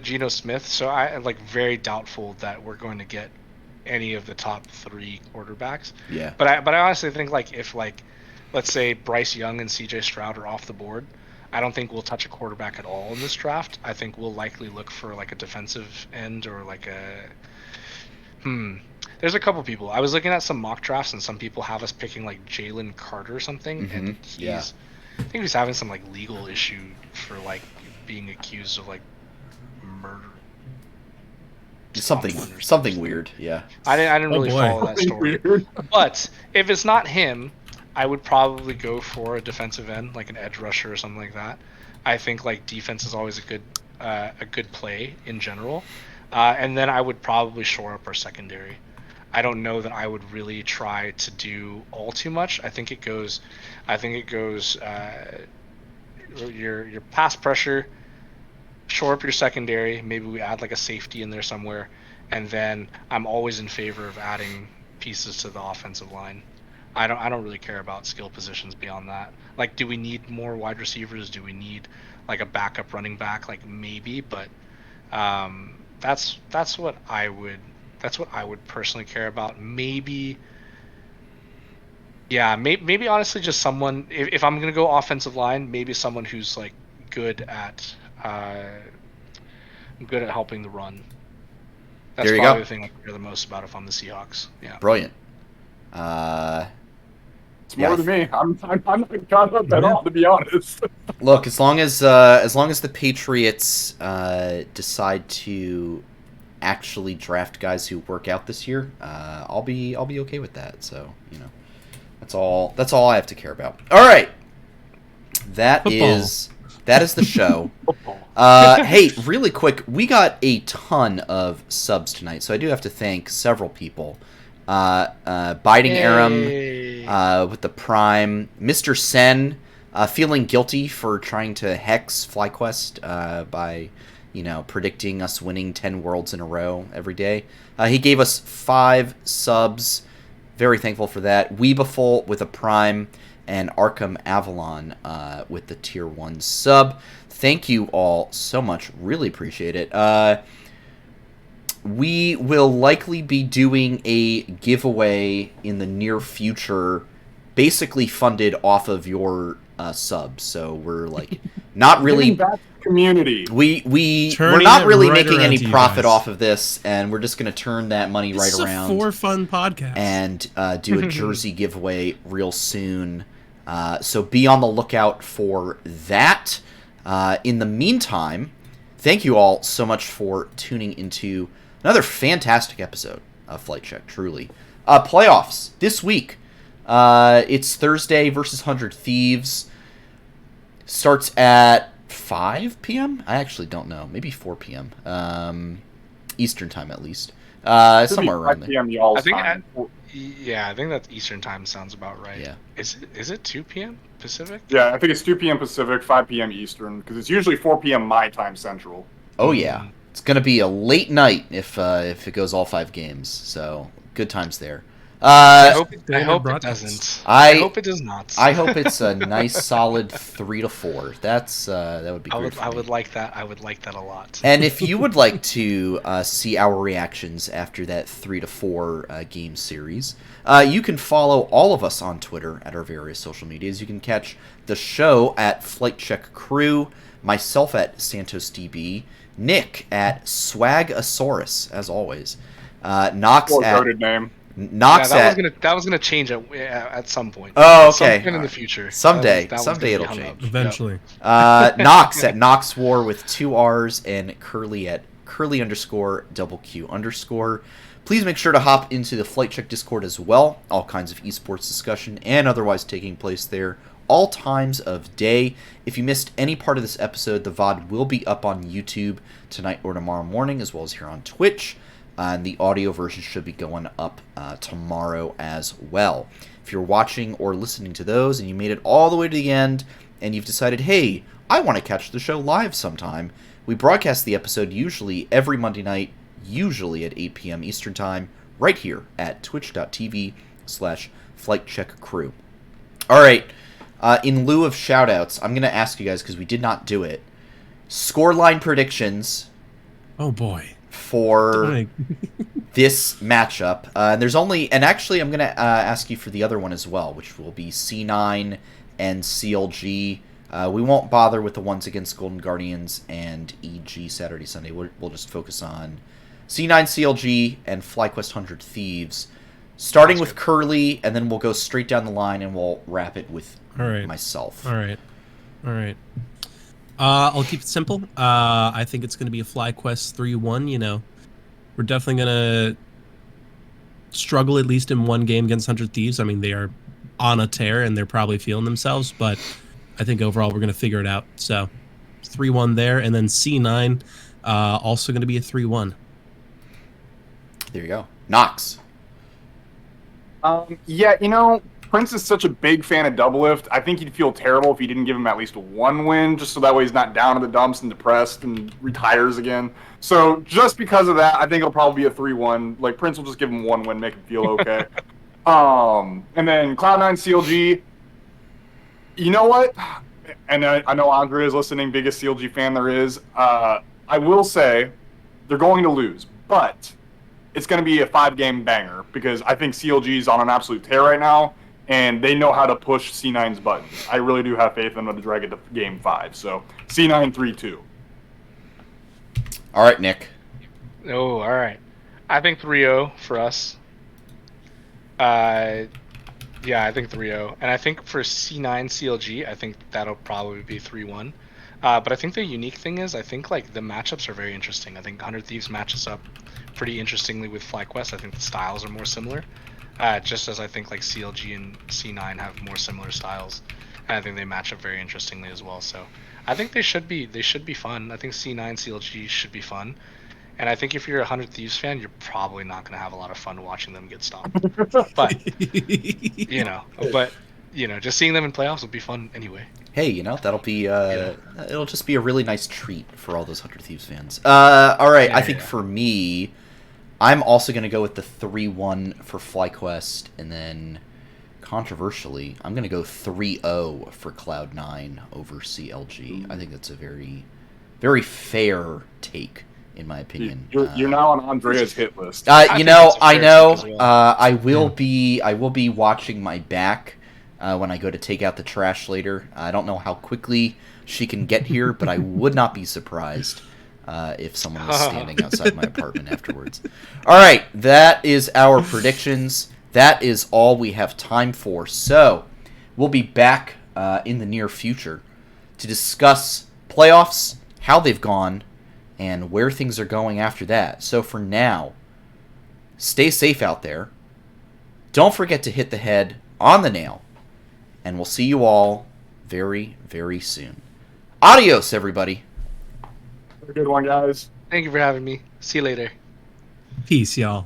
Geno Smith, so I very doubtful that we're going to get any of the top 3 quarterbacks. Yeah. But I honestly think if let's say Bryce Young and CJ Stroud are off the board, I don't think we'll touch a quarterback at all in this draft. I think we'll likely look for a defensive end or There's a couple people. I was looking at some mock drafts and some people have us picking Jalen Carter or something, and I think he's having some legal issue for being accused of murder. Something weird, yeah. I didn't really boy. follow that story. But if it's not him, I would probably go for a defensive end, like an edge rusher or something like that. I think defense is always a good play in general. And then I would probably shore up our secondary. I don't know that I would really try to do all too much. I think it goes your pass pressure, shore up your secondary, maybe we add a safety in there somewhere, and then I'm always in favor of adding pieces to the offensive line. I don't really care about skill positions beyond that. Do we need more wide receivers? Do we need a backup running back? Maybe, but that's what I would personally care about. Maybe honestly just someone, if I'm gonna go offensive line, maybe someone who's good at helping the run. That's There you probably go. the thing I care the most about if I'm the Seahawks. Yeah. Brilliant. It's more than me. I'm not caught up at all, to be honest. Look, as long as the Patriots decide to actually draft guys who work out this year, I'll be okay with that. So that's all I have to care about. All right, that is the show. Hey, really quick, we got a ton of subs tonight, so I do have to thank several people. Biting Aram with the Prime, Mr. Sen feeling guilty for trying to hex FlyQuest by predicting us winning 10 worlds in a row every day. He gave us 5 subs. Very thankful for that. Weebaful with a Prime, and Arkham Avalon with the Tier 1 sub. Thank you all so much. Really appreciate it. We will likely be doing a giveaway in the near future, basically funded off of your subs. So we're not really Giving back to the community. we're Turning not it really right making around any to you profit guys. off of this, and we're just going to turn that money This is right around a for fun podcast. and do a jersey giveaway real soon. So be on the lookout for that. In the meantime, thank you all so much for tuning into another fantastic episode of Flight Check, truly. Playoffs this week. It's Thursday versus 100 Thieves. Starts at 5 p.m.? I actually don't know. Maybe 4 p.m. Eastern time, at least. Somewhere around there. PM y'all's I think time. I think that Eastern time sounds about right. Yeah. Is it 2 p.m. Pacific? Yeah, I think it's 2 p.m. Pacific, 5 p.m. Eastern, because it's usually 4 p.m. my time Central. Oh, yeah. It's going to be a late night if it goes all 5 games. So, good times there. I Uh, hope it broadcast. doesn't. I- I hope it does not. I hope it's a nice solid 3 to 4. That would be great. I would like that. I would like that a lot. And if you would like to see our reactions after that 3 to 4 game series, you can follow all of us on Twitter at our various social medias. You can catch the show at Flight Check Crew, myself at SantosDB, Nick at Swagasaurus, as always, Knox Or at goated name. Knox Yeah, at that was gonna change at some point. Oh, At some okay. point in the future. Someday. That was Someday gonna be it'll hung up. change. Eventually. Knox at Knox War with 2 R's, and Curly at Curly_QQ_. Please make sure to hop into the Flight Check Discord as well. All kinds of esports discussion and otherwise taking place there, all times of day. If you missed any part of this episode, the VOD will be up on YouTube tonight or tomorrow morning, as well as here on Twitch. And the audio version should be going up tomorrow as well. If you're watching or listening to those and you made it all the way to the end and you've decided, hey, I want to catch the show live sometime, we broadcast the episode usually every Monday night, usually at 8 p.m. Eastern Time, right here at twitch.tv/FlightCheckCrew. All right, in lieu of shoutouts, I'm going to ask you guys, because we did not do it, scoreline predictions Oh boy. for this matchup. And actually I'm going to ask you for the other one as well, which will be C9 and CLG. We won't bother with the ones against Golden Guardians and EG Saturday, Sunday. We'll just focus on C9, CLG, and FlyQuest 100 Thieves, starting with Curly, and then we'll go straight down the line and we'll wrap it with myself. All right. I'll keep it simple. I think it's going to be a FlyQuest 3-1. You know, we're definitely going to struggle at least in one game against 100 Thieves. I mean, they are on a tear and they're probably feeling themselves, but I think overall we're going to figure it out. So 3-1 there, and then C9 also going to be a 3-1. There you go. Knox. Yeah, you know, Prince is such a big fan of Doublelift. I think he'd feel terrible if he didn't give him at least one win, just so that way he's not down in the dumps and depressed and retires again. So just because of that, I think it'll probably be a 3-1. Like, Prince will just give him one win, make him feel okay. And then Cloud9 CLG, you know what? And I know Andre is listening, biggest CLG fan there is. I will say they're going to lose, but it's going to be a 5-game banger because I think CLG is on an absolute tear right now, and they know how to push C9's buttons. I really do have faith in them to drag it to game 5. So C9 3-2. All right, Nick. Oh, all right. I think 3-0 for us. Yeah, I think 3-0. And I think for C9 CLG, I think that'll probably be 3-1. But I think the unique thing is, I think like the matchups are very interesting. I think 100 Thieves matches up pretty interestingly with FlyQuest. I think the styles are more similar. Just as I think like CLG and C9 have more similar styles. And I think they match up very interestingly as well. So I think they should be fun. I think C9 CLG should be fun. And I think if you're a 100 Thieves fan, you're probably not going to have a lot of fun watching them get stomped. But just seeing them in playoffs will be fun anyway. Hey, that'll be it'll just be a really nice treat for all those 100 Thieves fans. All right, I think for me, I'm also going to go with the 3-1 for FlyQuest, and then controversially, I'm going to go 3-0 for Cloud9 over CLG. I think that's a very, very fair take, in my opinion. You're now on Andrea's hit list. I know. I will be watching my back when I go to take out the trash later. I don't know how quickly she can get here, but I would not be surprised if someone was standing outside my apartment afterwards. All right, that is our predictions. That is all we have time for. So we'll be back in the near future to discuss playoffs, how they've gone, and where things are going after that. So for now, stay safe out there. Don't forget to hit the head on the nail. And we'll see you all very, very soon. Adios, everybody. Have a good one, guys. Thank you for having me. See you later. Peace, y'all.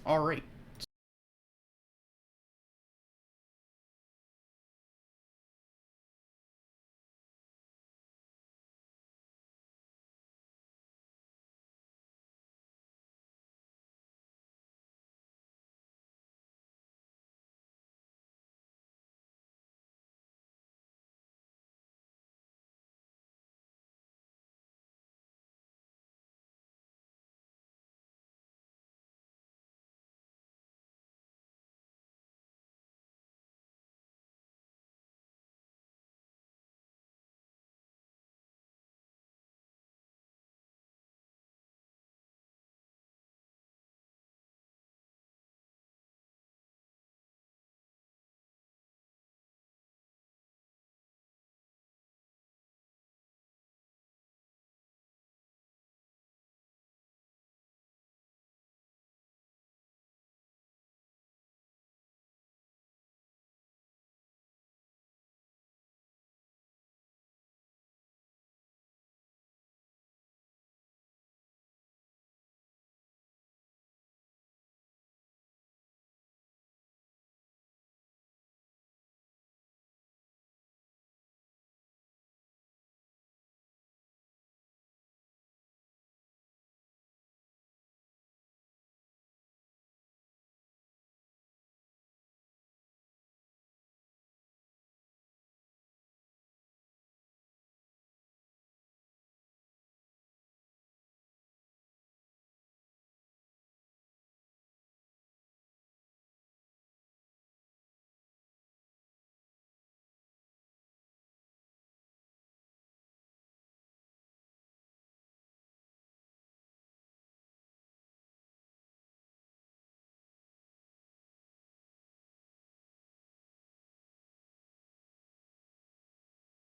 All right.